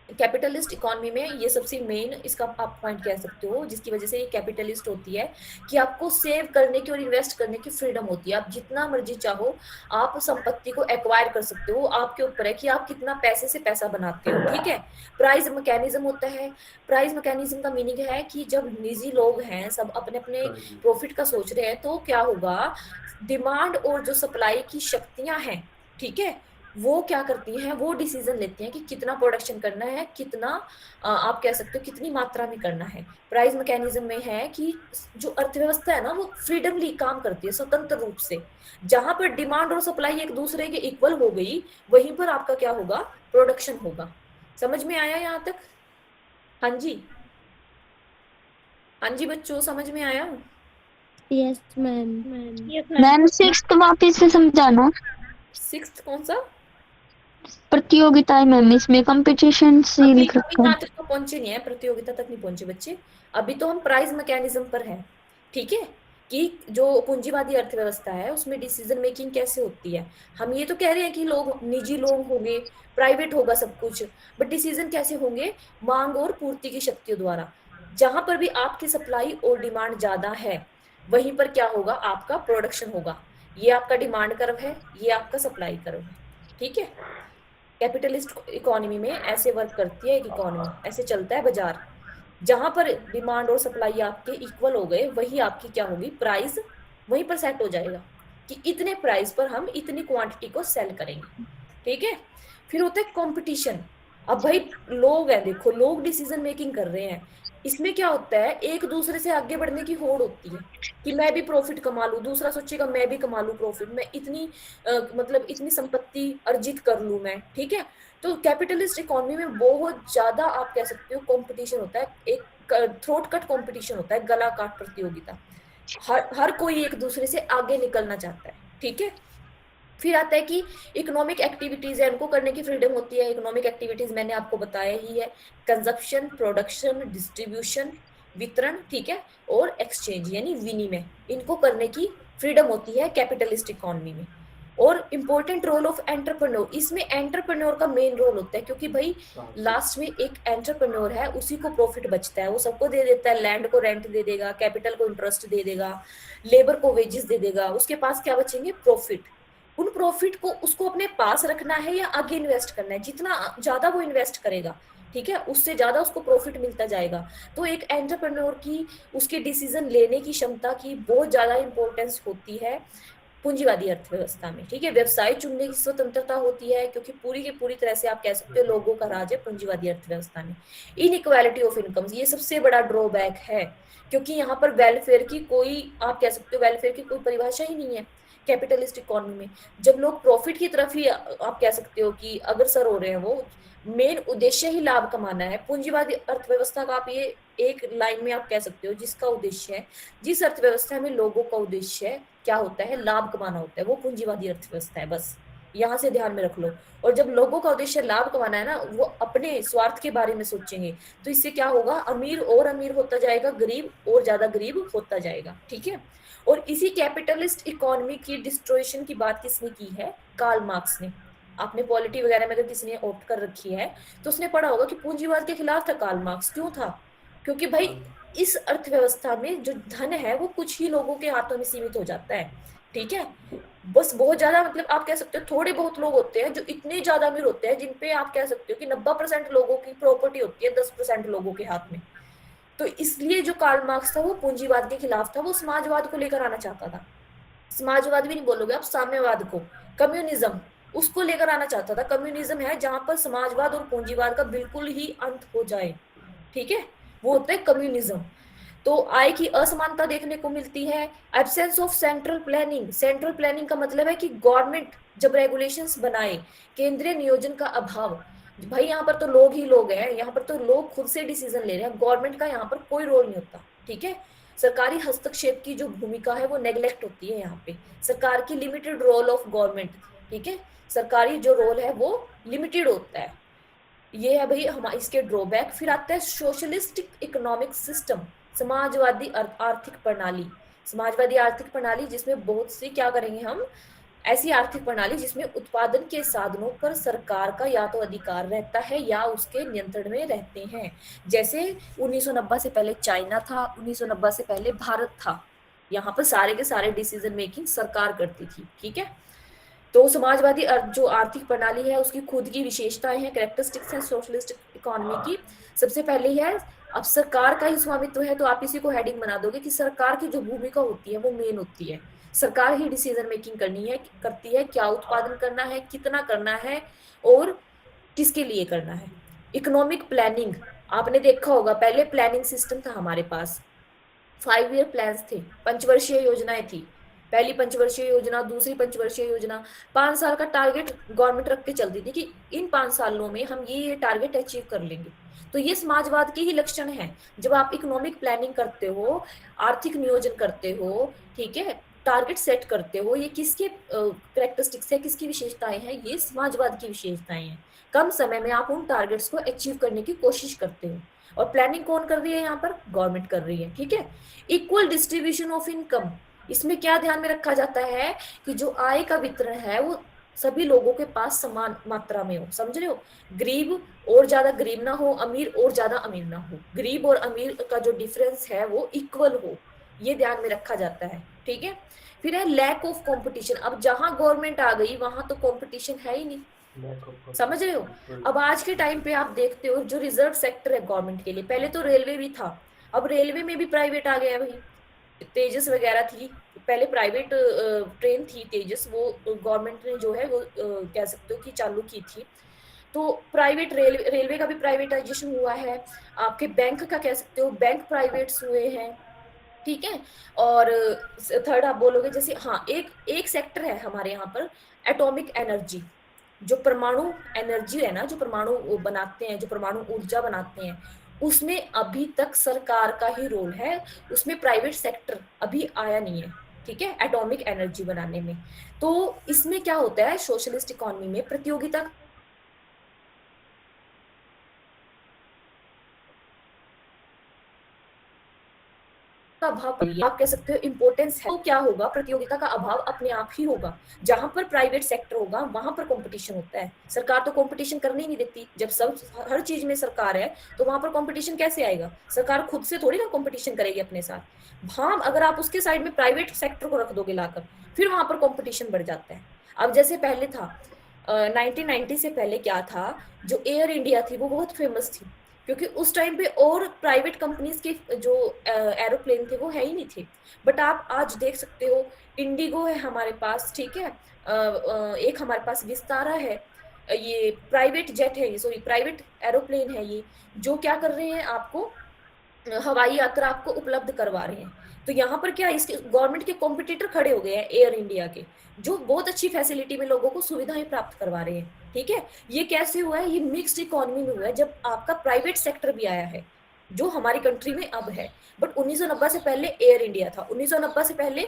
capitalist economy में ये सबसे मेन इसका आप पॉइंट कह सकते हो, जिसकी वजह से ये कैपिटलिस्ट होती है, कि आपको सेव करने की और इन्वेस्ट करने की फ्रीडम होती है। आप जितना मर्जी चाहो आप संपत्ति को एक्वायर कर सकते हो, आपके ऊपर है कि आप कितना पैसे से पैसा बनाते हो, ठीक है। प्राइस मैकेनिज्म होता है। प्राइस मैकेनिज्म का मीनिंग है कि जब निजी लोग हैं सब अपने अपने प्रॉफिट का सोच रहे हैं, तो क्या होगा, डिमांड और जो सप्लाई की शक्तियां हैं, ठीक है, वो क्या करती हैं, वो डिसीजन लेती हैं कि कितना प्रोडक्शन करना है, कितना आप कह सकते हो कितनी मात्रा में करना है। प्राइस मैकेनिज्म में है कि जो अर्थव्यवस्था है ना वो फ्रीडमली काम करती है, स्वतंत्र रूप से। जहां पर डिमांड और सप्लाई एक दूसरे के इक्वल हो गई, वहीं पर आपका क्या होगा, प्रोडक्शन होगा। समझ में आया यहाँ तक? हाँ जी, हाँ जी बच्चों, समझ में आया? Yes ma'am. मैम सिक्स्थ वापिस से समझाना। सिक्स्थ कौन सा? प्रतियोगिताएं मैम, इसमें कंपटीशन से अभी लिख अभी रखा है। यहाँ तक तो पहुंचे नहीं है, प्रतियोगिता तक नहीं पहुंचे बच्चे। अभी तो हम प्राइस मैकेनिज्म पर हैं, ठीक है, कि जो पूंजीवादी अर्थव्यवस्था है उसमें डिसीजन मेकिंग कैसे होती है। हम ये तो कह रहे हैं कि लोग, निजी लोग होंगे, प्राइवेट होगा सब कुछ, बट डिसीजन कैसे होंगे, मांग और पूर्ति की शक्तियों द्वारा। जहां पर भी आपकी सप्लाई और डिमांड ज्यादा है, वहीं पर क्या होगा, आपका प्रोडक्शन होगा। ये आपका डिमांड कर्व है, ये आपका सप्लाई कर्व है, ठीक है। कैपिटलिस्ट इकोनॉमी में ऐसे वर्क करती है एक इकोनॉमी, ऐसे चलता है बाजार। जहां पर डिमांड और सप्लाई आपके इक्वल हो गए, वही आपकी क्या होगी, प्राइस वहीं पर सेट हो जाएगा कि इतने प्राइस पर हम इतनी क्वांटिटी को सेल करेंगे, ठीक है। फिर होता है कंपटीशन। अब भाई लोग हैं, देखो लोग डिसीजन मेकिंग कर रहे हैं, इसमें क्या होता है, एक दूसरे से आगे बढ़ने की होड़ होती है कि मैं भी प्रॉफिट कमा लूं, दूसरा सोचेगा मैं भी कमा लूं प्रॉफिट, मैं इतनी मतलब इतनी संपत्ति अर्जित कर लूं मैं, ठीक है। तो कैपिटलिस्ट इकोनॉमी में बहुत ज्यादा आप कह सकते हो कंपटीशन होता है, एक थ्रोट कट कंपटीशन होता है, गला काट प्रतियोगिता। हर कोई एक दूसरे से आगे निकलना चाहता है, ठीक है। फिर आता है कि इकोनॉमिक एक्टिविटीज है, उनको करने की फ्रीडम होती है। इकोनॉमिक एक्टिविटीज मैंने आपको बताया ही है, कंजप्शन, प्रोडक्शन, डिस्ट्रीब्यूशन, वितरण, ठीक है, और एक्सचेंज यानी विनिमय, इनको करने की फ्रीडम होती है कैपिटलिस्ट इकोनॉमी में। और इम्पोर्टेंट रोल ऑफ एंटरप्रेन्योर, इसमें एंटरप्रेन्योर का मेन रोल होता है, क्योंकि भाई लास्ट में एक एंटरप्रेन्योर है, उसी को प्रॉफिट बचता है, वो सबको दे देता है, लैंड को रेंट दे देगा, कैपिटल को इंटरेस्ट दे देगा, लेबर को वेजेस दे देगा, उसके पास क्या बचेंगे, प्रॉफिट। उन प्रॉफिट को उसको अपने पास रखना है या आगे इन्वेस्ट करना है, जितना ज्यादा वो इन्वेस्ट करेगा, ठीक है, उससे ज्यादा उसको प्रॉफिट मिलता जाएगा। तो एक एंटरप्रेन्योर की, उसके डिसीजन लेने की क्षमता की बहुत ज्यादा इंपॉर्टेंस होती है पूंजीवादी अर्थव्यवस्था में, ठीक है। व्यवसाय चुनने की स्वतंत्रता होती है, क्योंकि पूरी की पूरी तरह से आप कह सकते हो लोगों का राज है पूंजीवादी अर्थव्यवस्था में। इनइक्वालिटी ऑफ इनकम्स, ये सबसे बड़ा ड्रॉबैक है, क्योंकि यहाँ पर वेलफेयर की कोई, आप कह सकते हो वेलफेयर की कोई परिभाषा ही नहीं है कैपिटलिस्ट इकोनॉमी में। जब लोग प्रॉफिट की तरफ ही आप कह सकते हो कि अग्रसर हो रहे हैं, वो मेन उद्देश्य ही लाभ कमाना है। पूंजीवादी अर्थव्यवस्था का आप ये एक लाइन में आप कह सकते हो, जिसका उद्देश्य है, जिस अर्थव्यवस्था में लोगों का उद्देश्य है क्या होता है, लाभ कमाना होता है, वो पूंजीवादी अर्थव्यवस्था है, बस यहाँ से ध्यान में रख लो। और जब लोगों का उद्देश्य लाभ कमाना है ना, वो अपने स्वार्थ के बारे में सोचेंगे, तो इससे क्या होगा, अमीर और अमीर होता जाएगा, गरीब और ज्यादा गरीब होता जाएगा, ठीक है। और इसी कैपिटलिस्ट इकोनॉमी की डिस्ट्रॉयशन की बात किसने की है, कार्ल मार्क्स ने। आपने पॉलिटी वगैरह में अगर किसी ने ऑप्ट कर रखी है तो उसने पढ़ा होगा कि पूंजीवाद के खिलाफ था कार्ल मार्क्स। क्यों था, क्योंकि भाई इस अर्थव्यवस्था में जो धन है वो कुछ ही लोगों के हाथों में सीमित हो जाता है, ठीक है। बस बहुत ज्यादा, मतलब आप कह सकते हो थोड़े बहुत लोग होते हैं जो इतने ज्यादा अमीर होते हैं, जिनपे आप कह सकते हो कि 90% लोगों की प्रॉपर्टी होती है 10% लोगों के हाथ में। तो इसलिए जो कार्ल मार्क्स था वो पूंजीवाद के खिलाफ था, वो समाजवाद को लेकर आना चाहता था। समाजवाद भी नहीं बोलोगे आप, साम्यवाद को, कम्युनिज्म, उसको लेकर आना चाहता था। कम्युनिज्म है जहां पर समाजवाद और पूंजीवाद का बिल्कुल ही अंत हो जाए, ठीक है, वो होता है कम्युनिज्म। तो आय की असमानता देखने को मिलती है। Absence of central planning, central planning का मतलब है कि गवर्नमेंट जब रेगुलेशंस बनाए, केंद्रीय नियोजन का अभाव। भाई यहाँ पर तो लोग ही लोग हैं, यहाँ पर तो लोग खुद से डिसीजन ले रहे हैं, गवर्नमेंट का यहाँ पर कोई रोल नहीं होता, ठीक है। सरकारी हस्तक्षेप की जो भूमिका है वो नेग्लेक्ट होती है यहाँ पे, सरकार की लिमिटेड रोल ऑफ गवर्नमेंट, ठीक है, सरकारी जो रोल है वो लिमिटेड होता है। ये है भाई हमारे इसके ड्रॉबैक। फिर आता है सोशलिस्टिक इकोनॉमिक सिस्टम, समाजवादी आर्थिक प्रणाली। समाजवादी आर्थिक प्रणाली जिसमें बहुत सी क्या करेंगे हम, ऐसी आर्थिक प्रणाली जिसमें उत्पादन के साधनों पर सरकार का या तो अधिकार रहता है या उसके नियंत्रण में रहते हैं। जैसे 1990 से पहले चाइना था, 1990 से पहले भारत था। यहाँ पर सारे के सारे डिसीजन मेकिंग सरकार करती थी, ठीक है। तो समाजवादी जो आर्थिक प्रणाली है उसकी खुद की विशेषताएं हैं, कैरेक्टरिस्टिक्स हैं सोशलिस्ट इकोनॉमी की। सबसे पहले है, अब सरकार का ही स्वामित्व है, तो आप इसी को हेडिंग बना दोगे कि सरकार की जो भूमिका होती है वो मेन होती है। सरकार ही डिसीजन मेकिंग करती है, क्या उत्पादन करना है, कितना करना है और किसके लिए करना है। इकोनॉमिक प्लानिंग, आपने देखा होगा पहले प्लानिंग सिस्टम था हमारे पास, 5 ईयर प्लान्स थे, पंचवर्षीय योजनाएं थी। पहली पंचवर्षीय योजना, दूसरी पंचवर्षीय योजना, 5 साल का टारगेट गवर्नमेंट रख के चलती थी कि इन 5 सालों में हम ये टारगेट अचीव कर लेंगे। तो ये समाजवाद के ही लक्षण है। जब आप इकोनॉमिक प्लानिंग करते हो, आर्थिक नियोजन करते हो, ठीक है, टारगेट सेट करते हो, ये किसके कैरेक्टरिस्टिक्स है, किसकी विशेषताएं हैं, ये समाजवाद की विशेषताएं हैं। कम समय में आप उन टारगेट्स को अचीव करने की कोशिश करते हो, और प्लानिंग कौन कर रही है यहाँ पर, गवर्नमेंट कर रही है, ठीक है। इक्वल डिस्ट्रीब्यूशन ऑफ इनकम, इसमें क्या ध्यान में रखा जाता है कि जो आय का वितरण है वो सभी लोगों के पास समान मात्रा में हो, समझ रहे हो। गरीब और ज्यादा गरीब ना हो, अमीर और ज्यादा अमीर ना हो, गरीब और अमीर का जो डिफरेंस है वो इक्वल हो, ये ध्यान में रखा जाता है, ठीक है। फिर है लैक ऑफ कंपटीशन, अब जहां गवर्नमेंट आ गई वहां तो कंपटीशन है ही नहीं, समझ रहे हो। अब आज के टाइम पे आप देखते हो जो रिजर्व सेक्टर है गवर्नमेंट के लिए, पहले तो रेलवे भी था, अब रेलवे में भी प्राइवेट आ गया भाई। तेजस वगैरह थी, पहले प्राइवेट ट्रेन थी तेजस, वो गवर्नमेंट ने जो है वो कह सकते हो कि चालू की थी। तो प्राइवेट रेलवे का भी प्राइवेटाइजेशन हुआ है। आपके बैंक का कह सकते हो, बैंक प्राइवेट्स हुए हैं, ठीक है। और थर्ड आप बोलोगे जैसे, हाँ, एक एक सेक्टर है हमारे यहाँ पर, एटॉमिक एनर्जी, जो परमाणु एनर्जी है ना, जो परमाणु बनाते हैं, जो परमाणु ऊर्जा बनाते हैं, उसमें अभी तक सरकार का ही रोल है, उसमें प्राइवेट सेक्टर अभी आया नहीं है, ठीक है, एटॉमिक एनर्जी बनाने में। तो इसमें क्या होता है, सोशलिस्ट इकोनॉमी में प्रतियोगिता का अभाव, आप कह सकते हो इम्पोर्टेंस है, तो क्या होगा, प्रतियोगिता का अभाव अपने आप ही होगा। जहां पर प्राइवेट सेक्टर होगा वहां पर कंपटीशन होता है, सरकार तो कंपटीशन करने ही नहीं देती। जब सब हर चीज में सरकार है तो वहां पर कंपटीशन कैसे आएगा, सरकार खुद से थोड़ी ना कंपटीशन करेगी अपने साथ। हाँ, अगर आप उसके साइड में प्राइवेट सेक्टर को रख दोगे लाकर, फिर वहां पर कंपटीशन बढ़ जाता है। अब जैसे पहले था 1990 से पहले क्या था, जो एयर इंडिया थी वो बहुत फेमस थी, क्योंकि उस टाइम पे और प्राइवेट कंपनीज के जो एरोप्लेन थे वो है ही नहीं थे। बट आप आज देख सकते हो, इंडिगो है हमारे पास, ठीक है, एक हमारे पास विस्तारा है, ये प्राइवेट जेट है, ये सॉरी प्राइवेट एरोप्लेन है ये, जो क्या कर रहे हैं, आपको हवाई यात्रा आपको उपलब्ध करवा रहे हैं। तो यहाँ पर क्या, इसके गवर्नमेंट के कॉम्पिटिटर खड़े हो गए हैं एयर इंडिया के, जो बहुत अच्छी फैसिलिटी में लोगों को सुविधाएं प्राप्त करवा रहे हैं, ठीक है। ये कैसे हुआ है, ये मिक्स्ड इकोनॉमी में हुआ है, जब आपका प्राइवेट सेक्टर भी आया है, जो हमारी कंट्री में अब है। बट 1990 से पहले एयर इंडिया था, 1990 से पहले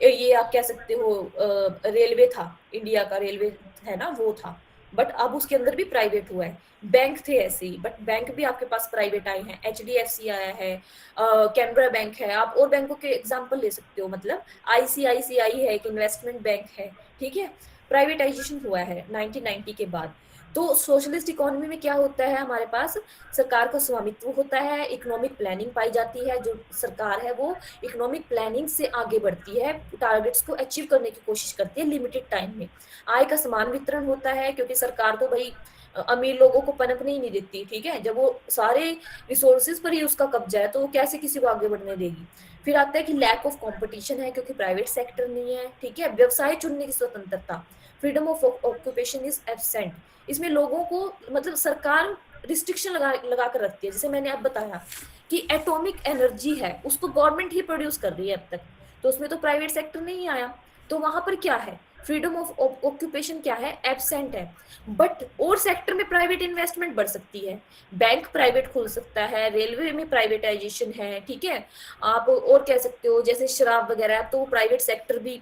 ये आप कह सकते हो रेलवे था, इंडिया का रेलवे है ना वो था। बट अब उसके अंदर भी प्राइवेट हुआ है। बैंक थे ऐसे ही, बट बैंक भी आपके पास प्राइवेट आए हैं, HDFC आया है, कैनरा बैंक है, आप और बैंकों के एग्जांपल ले सकते हो, मतलब ICICI है, एक इन्वेस्टमेंट बैंक है, ठीक है। प्राइवेटाइजेशन हुआ है 1990 के बाद। तो सोशलिस्ट इकोनॉमी में क्या होता है, हमारे पास सरकार का स्वामित्व होता है, इकोनॉमिक प्लानिंग पाई जाती है, जो सरकार है वो इकोनॉमिक प्लानिंग से आगे बढ़ती है, टारगेट्स को अचीव करने की कोशिश करती है लिमिटेड टाइम में। आय का समान वितरण होता है, क्योंकि सरकार तो भाई अमीर लोगों को पनपने ही नहीं देती, ठीक है, जब वो सारे रिसोर्सेज पर ही उसका कब्जा है तो वो कैसे किसी को आगे बढ़ने देगी। फिर आता है कि लैक ऑफ कंपटीशन है, क्योंकि प्राइवेट सेक्टर नहीं है, ठीक है। व्यवसाय चुनने की स्वतंत्रता, freedom of occupation is absent, इसमें लोगों को मतलब सरकार रिस्ट्रिक्शन लगा कर रखती है। जैसे मैंने अब बताया कि एटॉमिक एनर्जी है, उसको गवर्नमेंट ही प्रोड्यूस कर रही है अब तक, तो उसमें तो प्राइवेट सेक्टर नहीं आया, तो वहां पर क्या है, फ्रीडम ऑफ ऑक्यूपेशन क्या है, एब्सेंट है। बट और सेक्टर में प्राइवेट इन्वेस्टमेंट बढ़ सकती है, बैंक प्राइवेट खुल सकता है, रेलवे में प्राइवेटाइजेशन है, ठीक है। आप और कह सकते हो जैसे शराब वगैरह, तो प्राइवेट सेक्टर भी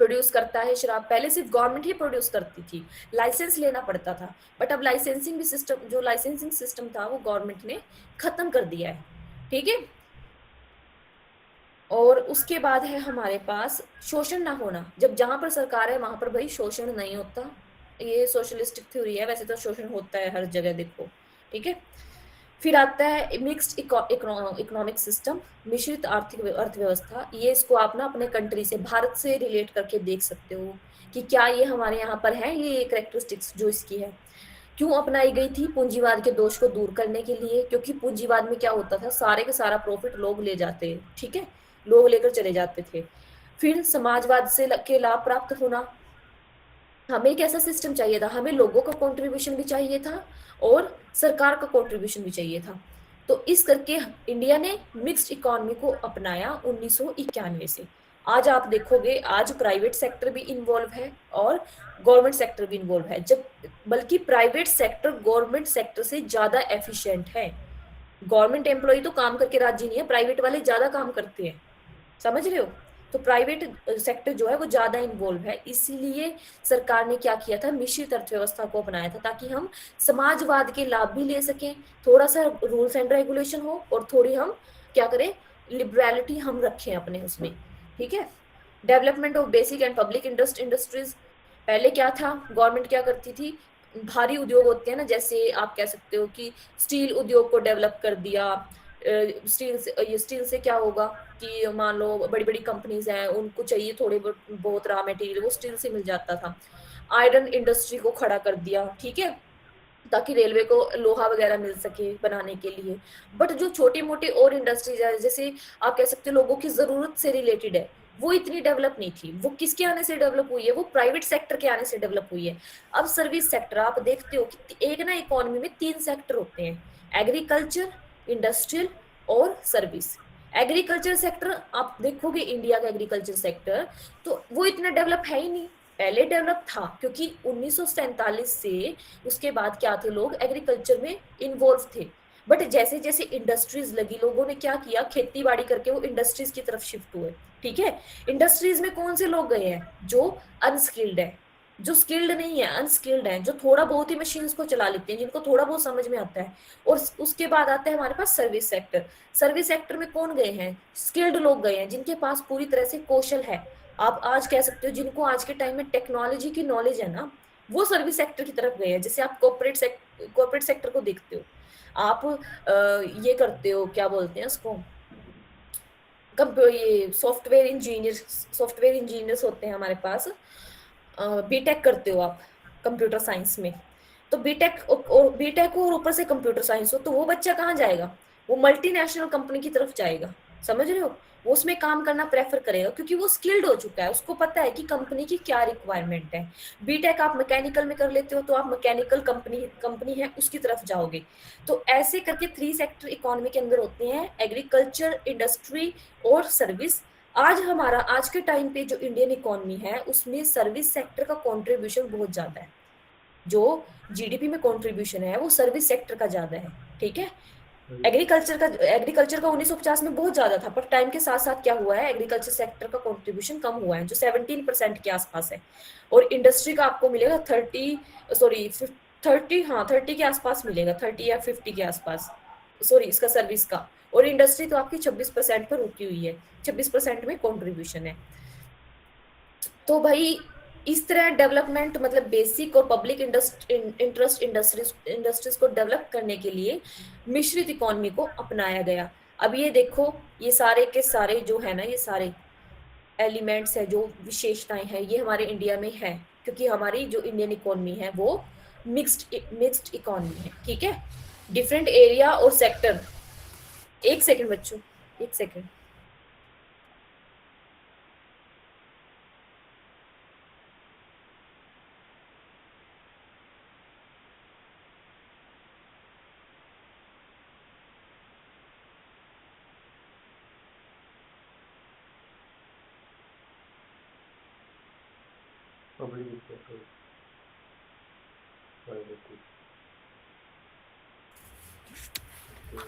प्रोड्यूस करता है शराब, पहले सिर्फ गवर्नमेंट ही प्रोड्यूस करती थी, लाइसेंस लेना पड़ता था। बट अब लाइसेंसिंग भी सिस्टम, जो लाइसेंसिंग सिस्टम था वो गवर्नमेंट ने खत्म कर दिया है, ठीक है। और उसके बाद है हमारे पास शोषण ना होना। जब जहां पर सरकार है वहां पर भाई शोषण नहीं होता। ये सोशलिस्टिक थ्योरी है, वैसे तो शोषण होता है हर जगह देखो, ठीक है। फिर आता है मिक्स्ड इकोनॉमिक सिस्टम, मिश्रित आर्थिक अर्थव्यवस्था। ये इसको आप ना अपने कंट्री से, भारत से रिलेट करके देख सकते हो कि क्या ये हमारे यहाँ पर है, ये कैरेक्टरिस्टिक्स जो इसकी है। क्यों अपनाई गई थी? पूंजीवाद के दोष को दूर करने के लिए, क्योंकि पूंजीवाद में क्या होता था, सारे का सारा प्रॉफिट लोग ले जाते, ठीक है, लोग लेकर चले जाते थे। फिर समाजवाद से के लाभ प्राप्त होना। हमें एक ऐसा सिस्टम चाहिए था, हमें लोगों का कंट्रीब्यूशन भी चाहिए था और सरकार का कंट्रीब्यूशन भी चाहिए था। तो इस करके इंडिया ने मिक्स्ड इकोनॉमी को अपनाया 1991 से। आज आप देखोगे, आज प्राइवेट सेक्टर भी इन्वॉल्व है और गवर्नमेंट सेक्टर भी इन्वॉल्व है, जब बल्कि प्राइवेट सेक्टर गवर्नमेंट सेक्टर से ज्यादा एफिशिएंट है। गवर्नमेंट एम्प्लॉय तो काम करके राजी नहीं है, प्राइवेट वाले ज्यादा काम करते हैं, समझ रहे हो। तो प्राइवेट सेक्टर जो है वो ज्यादा इन्वॉल्व है, इसीलिए सरकार ने क्या किया था, मिश्रित अर्थव्यवस्था को अपनाया था, ताकि हम समाजवाद के लाभ भी ले सकें, थोड़ा सा रूल्स एंड रेगुलेशन हो और थोड़ी हम क्या करें, लिबरलिटी हम रखें अपने उसमें, ठीक है। Development of basic and public industries. पहले क्या था, गवर्नमेंट क्या करती थी, भारी उद्योग होते हैं ना, जैसे आप कह सकते हो कि स्टील उद्योग को डेवलप कर दिया। स्टील से क्या होगा कि मान लो बड़ी बड़ी कंपनीज हैं, उनको चाहिए थोड़े बहुत रॉ मटेरियल, वो स्टील से मिल जाता था। आयरन इंडस्ट्री को खड़ा कर दिया, ठीक है, ताकि रेलवे को लोहा वगैरह मिल सके बनाने के लिए। बट जो छोटी मोटी और इंडस्ट्रीज है, जैसे आप कह सकते हो लोगों की जरूरत से रिलेटेड है, वो इतनी डेवलप नहीं थी। वो किसके आने से डेवलप हुई है, वो प्राइवेट सेक्टर के आने से डेवलप हुई है। अब सर्विस सेक्टर आप देखते हो कि एक ना इकोनॉमी में 3 सेक्टर होते हैं, एग्रीकल्चर, इंडस्ट्रियल और सर्विस। एग्रीकल्चर सेक्टर आप देखोगे, इंडिया का एग्रीकल्चर सेक्टर तो वो इतना डेवलप है ही नहीं। पहले डेवलप था क्योंकि 1947 से उसके बाद क्या थे, लोग एग्रीकल्चर में इन्वॉल्व थे। बट जैसे जैसे इंडस्ट्रीज लगी, लोगों ने क्या किया, खेती बाड़ी करके वो इंडस्ट्रीज की तरफ शिफ्ट हुए, ठीक है। इंडस्ट्रीज में कौन से लोग गए हैं, जो अनस्किल्ड है, जो स्किल्ड नहीं है, अनस्किल्ड है, जो थोड़ा बहुत ही मशीन्स को चला लेते हैं, जिनको थोड़ा बहुत समझ में आता है। और उसके बाद आता है हमारे पास सर्विस सेक्टर। सर्विस सेक्टर में कौन गए हैं, स्किल्ड लोग गए हैं, जिनके पास पूरी तरह से कौशल है। आप आज कह सकते हो जिनको आज के टाइम में टेक्नोलॉजी की नॉलेज है ना, वो सर्विस सेक्टर की तरफ गए हैं। जैसे आप कॉर्पोरेट सेक्टर को देखते हो, आप ये करते हो, क्या बोलते हैं उसको, ये सॉफ्टवेयर इंजीनियर्स होते हैं हमारे पास। बीटेक करते हो आप कंप्यूटर साइंस में, तो बीटेक और ऊपर से कंप्यूटर साइंस हो, तो वो बच्चा कहाँ जाएगा, वो मल्टीनेशनल कंपनी की तरफ जाएगा, समझ रहे हो। वो उसमें काम करना प्रेफर करेगा क्योंकि वो स्किल्ड हो चुका है, उसको पता है कि कंपनी की क्या रिक्वायरमेंट है। बीटेक आप मैकेनिकल में कर लेते हो, तो आप मैकेनिकल कंपनी है उसकी तरफ जाओगे। तो ऐसे करके 3 सेक्टर इकोनॉमी के अंदर होते हैं, एग्रीकल्चर, इंडस्ट्री और सर्विस। आज के टाइम पे जो इंडियन इकोनॉमी है उसमें सर्विस सेक्टर का कंट्रीब्यूशन बहुत ज्यादा है। जो जीडीपी में कंट्रीब्यूशन है वो सर्विस सेक्टर का ज्यादा है, ठीक है। एग्रीकल्चर का 1950 में बहुत ज्यादा था, पर टाइम के साथ साथ क्या हुआ है, एग्रीकल्चर सेक्टर का कंट्रीब्यूशन कम हुआ है, जो 17% के आसपास है। और इंडस्ट्री का आपको मिलेगा 30 के आसपास मिलेगा, 30 या 50 के आसपास, सॉरी इसका सर्विस का। और इंडस्ट्री तो आपकी 26% पर रुकी हुई है, 26% में कंट्रीब्यूशन है। तो भाई इस तरह डेवलपमेंट, मतलब बेसिक और पब्लिक इंटरेस्ट इंडस्ट्रीज को डेवलप करने के लिए मिश्रित इकोनॉमी को अपनाया गया। अब ये देखो, ये सारे के सारे जो है ना, ये सारे एलिमेंट्स है, जो विशेषताएं हैं, ये हमारे इंडिया में है, क्योंकि हमारी जो इंडियन इकोनॉमी है वो मिक्स्ड इकोनॉमी है, ठीक है। डिफरेंट एरिया और सेक्टर। एक सेकंड बच्चों, एक सेकंड।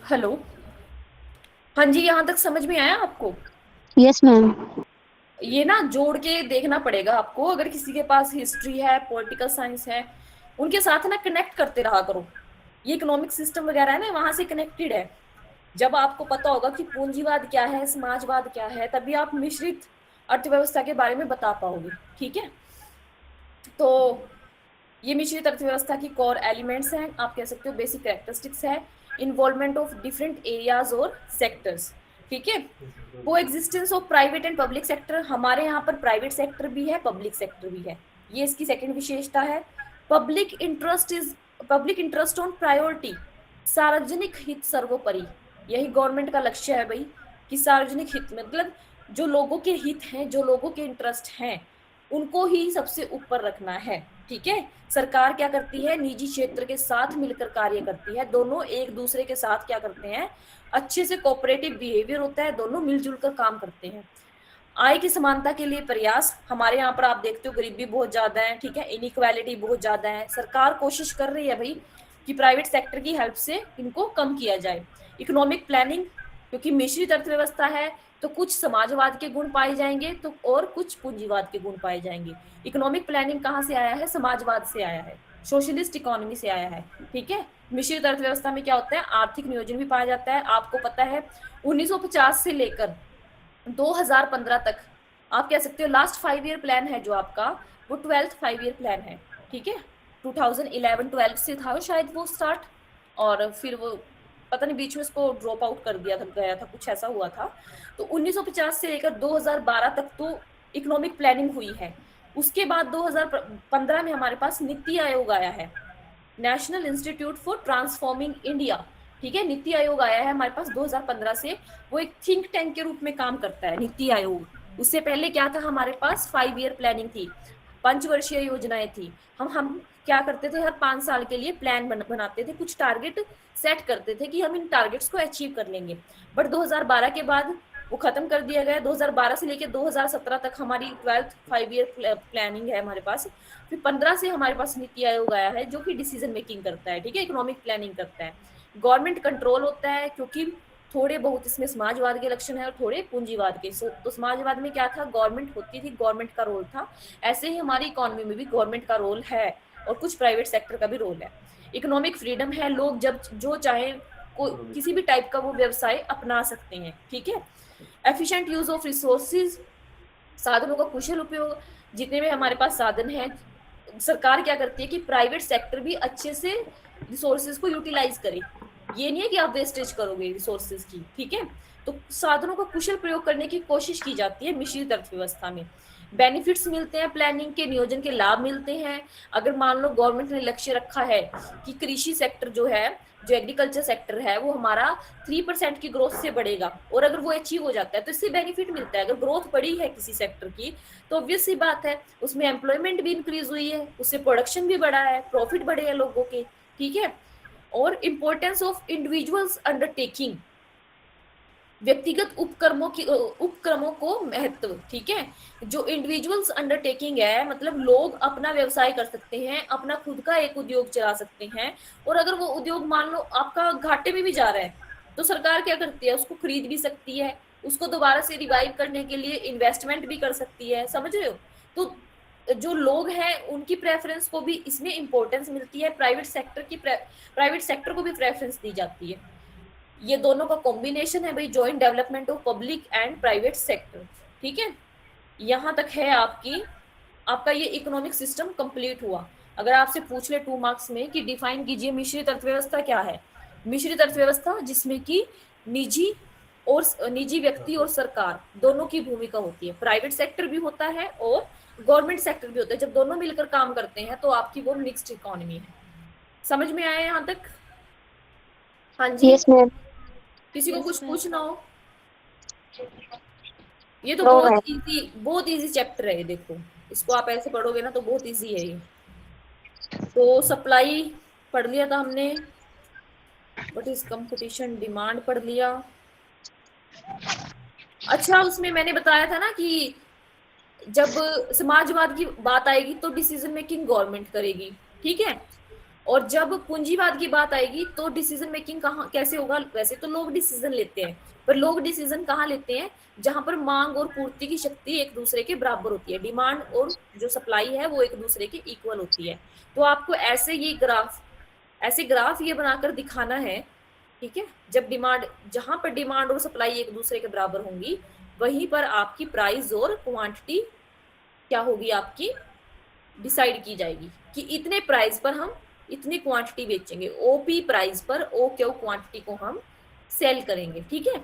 हेलो, हाँ जी, यहाँ तक समझ में आया आपको? Yes ma'am. ये ना जोड़ के देखना पड़ेगा आपको, अगर किसी के पास हिस्ट्री है, पॉलिटिकल साइंस है, उनके साथ ना कनेक्ट करते रहा करो। ये इकोनॉमिक सिस्टम वगैरह है ना, वहां से कनेक्टेड है। जब आपको पता होगा कि पूंजीवाद क्या है, समाजवाद क्या है, तभी आप मिश्रित अर्थव्यवस्था के बारे में बता पाओगे। ठीक है, तो ये मिश्रित अर्थव्यवस्था की कोर एलिमेंट्स हैं, आप कह सकते हो बेसिक कैरेक्टरिस्टिक्स है। इन्वॉल्वमेंट ऑफ डिफरेंट एरियाज और सेक्टर्स। ठीक है, को existence of private and public sector, हमारे यहाँ पर प्राइवेट सेक्टर भी है, पब्लिक सेक्टर भी है, ये इसकी सेकंड विशेषता है। पब्लिक इंटरेस्ट ऑन प्रायोरिटी, सार्वजनिक हित सर्वोपरि, यही गवर्नमेंट का लक्ष्य है भाई, कि सार्वजनिक हित मतलब जो लोगों के हित हैं, जो लोगों के इंटरेस्ट हैं, उनको ही सबसे ऊपर रखना है। ठीक है, सरकार क्या करती है, निजी क्षेत्र के साथ मिलकर कार्य करती है, दोनों एक दूसरे के साथ क्या करते हैं, अच्छे से कोऑपरेटिव बिहेवियर होता है, दोनों मिलजुल कर काम करते हैं। आय की समानता के लिए प्रयास, हमारे यहाँ पर आप देखते हो गरीबी बहुत ज्यादा है। ठीक है, इनइक्वालिटी बहुत ज्यादा है, सरकार कोशिश कर रही है भाई कि प्राइवेट सेक्टर की हेल्प से इनको कम किया जाए। इकोनॉमिक प्लानिंग, क्योंकि मिश्रित अर्थव्यवस्था है तो कुछ समाजवाद के गुण पाए जाएंगे तो और कुछ पूंजीवाद के गुण पाए जाएंगे। इकोनॉमिक प्लानिंग कहाँ से आया है, समाजवाद से आया है, सोशलिस्ट इकोनॉमी से आया है। ठीक है, मिश्रित अर्थव्यवस्था में क्या होता है, आर्थिक नियोजन भी पाया जाता है। आपको पता है 1950 से लेकर 2015 तक, आप कह सकते हो लास्ट 5 ईयर प्लान है जो आपका, वो 12th 5 ईयर प्लान है। ठीक है, 2011-12 से था शायद वो स्टार्ट, और फिर वो पता नहीं बीच में उसको ड्रॉप आउट कर दिया था, गया था, कुछ ऐसा हुआ था। तो 1950 से लेकर 2012 तक तो इकोनॉमिक प्लानिंग हुई है। उसके बाद 2015 में हमारे पास नीति आयोग आया है, national institute for transforming India. ठीक है, नीति आयोग आया है हमारे पास 2015 से, वो एक थिंक टैंक के रूप में काम करता है नीति आयोग। उससे पहले क्या था, हमारे पास 5 ईयर प्लानिंग थी, 5 वर्षीय योजनाएं थी। हम क्या करते थे, हर 5 साल के लिए प्लान बनाते थे, कुछ टारगेट सेट करते थे कि हम इन टारगेट्स को अचीव कर लेंगे। बट 2012 के बाद वो खत्म कर दिया गया। 2012 से लेकर 2017 तक हमारी 12th 5 ईयर प्लानिंग है हमारे पास। फिर 15 से हमारे पास नीति आयोग आया है जो कि डिसीजन मेकिंग करता है। ठीक है, इकोनॉमिक प्लानिंग करता है, गवर्नमेंट कंट्रोल होता है, क्योंकि थोड़े बहुत इसमें समाजवाद के लक्षण है और थोड़े पूंजीवाद के। तो समाजवाद में क्या था, गवर्नमेंट होती थी, गवर्नमेंट का रोल था। ऐसे ही हमारी इकोनॉमी में भी गवर्नमेंट का रोल है और कुछ प्राइवेट सेक्टर का भी रोल है। इकोनॉमिक फ्रीडम है, लोग जब जो चाहे किसी भी टाइप का वो व्यवसाय अपना सकते हैं। ठीक है, एफिशिएंट यूज ऑफ रिसोर्सेज, साधनों का कुशल उपयोग, जितने भी हमारे पास साधन हैं, सरकार क्या करती है कि प्राइवेट सेक्टर भी अच्छे से रिसोर्सेज को यूटिलाइज करे। ये नहीं है कि आप वेस्टेज करोगे रिसोर्सेज की। ठीक है, तो साधनों का कुशल प्रयोग करने की कोशिश की जाती है मिश्रित अर्थव्यवस्था में। बेनिफिट्स मिलते हैं, प्लानिंग के नियोजन के लाभ मिलते हैं। अगर मान लो गवर्नमेंट ने लक्ष्य रखा है कि कृषि सेक्टर जो है, जो एग्रीकल्चर सेक्टर है, वो हमारा 3% की ग्रोथ से बढ़ेगा, और अगर वो अचीव हो जाता है तो इससे बेनिफिट मिलता है। अगर ग्रोथ बढ़ी है किसी सेक्टर की तो ऑब्वियस सी बात है उसमें एम्प्लॉयमेंट भी इंक्रीज हुई है, उससे प्रोडक्शन भी बढ़ा है, प्रॉफिट बढ़े हैं लोगों के। ठीक है, और इम्पोर्टेंस ऑफ इंडिविजुअल्स अंडरटेकिंग, व्यक्तिगत उपक्रमों को महत्व। ठीक है, जो इंडिविजुअल्स अंडरटेकिंग है, मतलब लोग अपना व्यवसाय कर सकते हैं, अपना खुद का एक उद्योग चला सकते हैं, और अगर वो उद्योग मान लो आपका घाटे में भी जा रहा है तो सरकार क्या करती है, उसको खरीद भी सकती है, उसको दोबारा से रिवाइव करने के लिए इन्वेस्टमेंट भी कर सकती है। समझ रहे हो? तो जो लोग हैं उनकी प्रेफरेंस को भी इसमें इंपॉर्टेंस मिलती है, प्राइवेट सेक्टर को भी प्रेफरेंस दी जाती है। ये दोनों का कॉम्बिनेशन है भाई, joint development of public and private sector. ठीक है, यहाँ तक है आपका ये इकोनॉमिक सिस्टम कंप्लीट हुआ। अगर आपसे पूछ ले 2 मार्क्स में कि डिफाइन कीजिए मिश्रित अर्थव्यवस्था क्या है, मिश्रित अर्थव्यवस्था जिसमें कि निजी व्यक्ति और सरकार दोनों की भूमिका होती है, प्राइवेट सेक्टर भी होता है और गवर्नमेंट सेक्टर भी होता है, जब दोनों मिलकर काम करते हैं तो आपकी वो मिक्स्ड इकोनॉमी है। समझ में आया यहाँ तक? हाँ जी, यस मैम। किसी को Yes, कुछ ma'am. पूछना हो? ये तो No, बहुत इजी चैप्टर है ये, देखो इसको आप ऐसे पढ़ोगे ना तो बहुत इजी है ये। तो सप्लाई पढ़ लिया था हमने, व्हाट इज कंपटीशन, डिमांड पढ़ लिया। अच्छा, उसमें मैंने बताया था ना कि जब समाजवाद की बात आएगी तो डिसीजन मेकिंग गवर्नमेंट करेगी। ठीक है, और जब पूंजीवाद की बात आएगी तो डिसीजन मेकिंग कहाँ कैसे होगा, वैसे तो लोग डिसीजन लेते हैं, पर लोग डिसीजन कहाँ लेते हैं, जहां पर मांग और पूर्ति की शक्ति एक दूसरे के बराबर होती है, डिमांड और जो सप्लाई है वो एक दूसरे के इक्वल होती है। तो आपको ऐसे ग्राफ ये बनाकर दिखाना है ठीक है, जब डिमांड, जहां पर डिमांड और सप्लाई एक दूसरे के बराबर होंगी वहीं पर आपकी प्राइस और क्वांटिटी क्या होगी, आपकी डिसाइड की जाएगी कि इतने प्राइस पर हम इतनी क्वांटिटी बेचेंगे, ओपी प्राइस पर ओ क्यू क्वांटिटी को हम सेल करेंगे। ठीक है,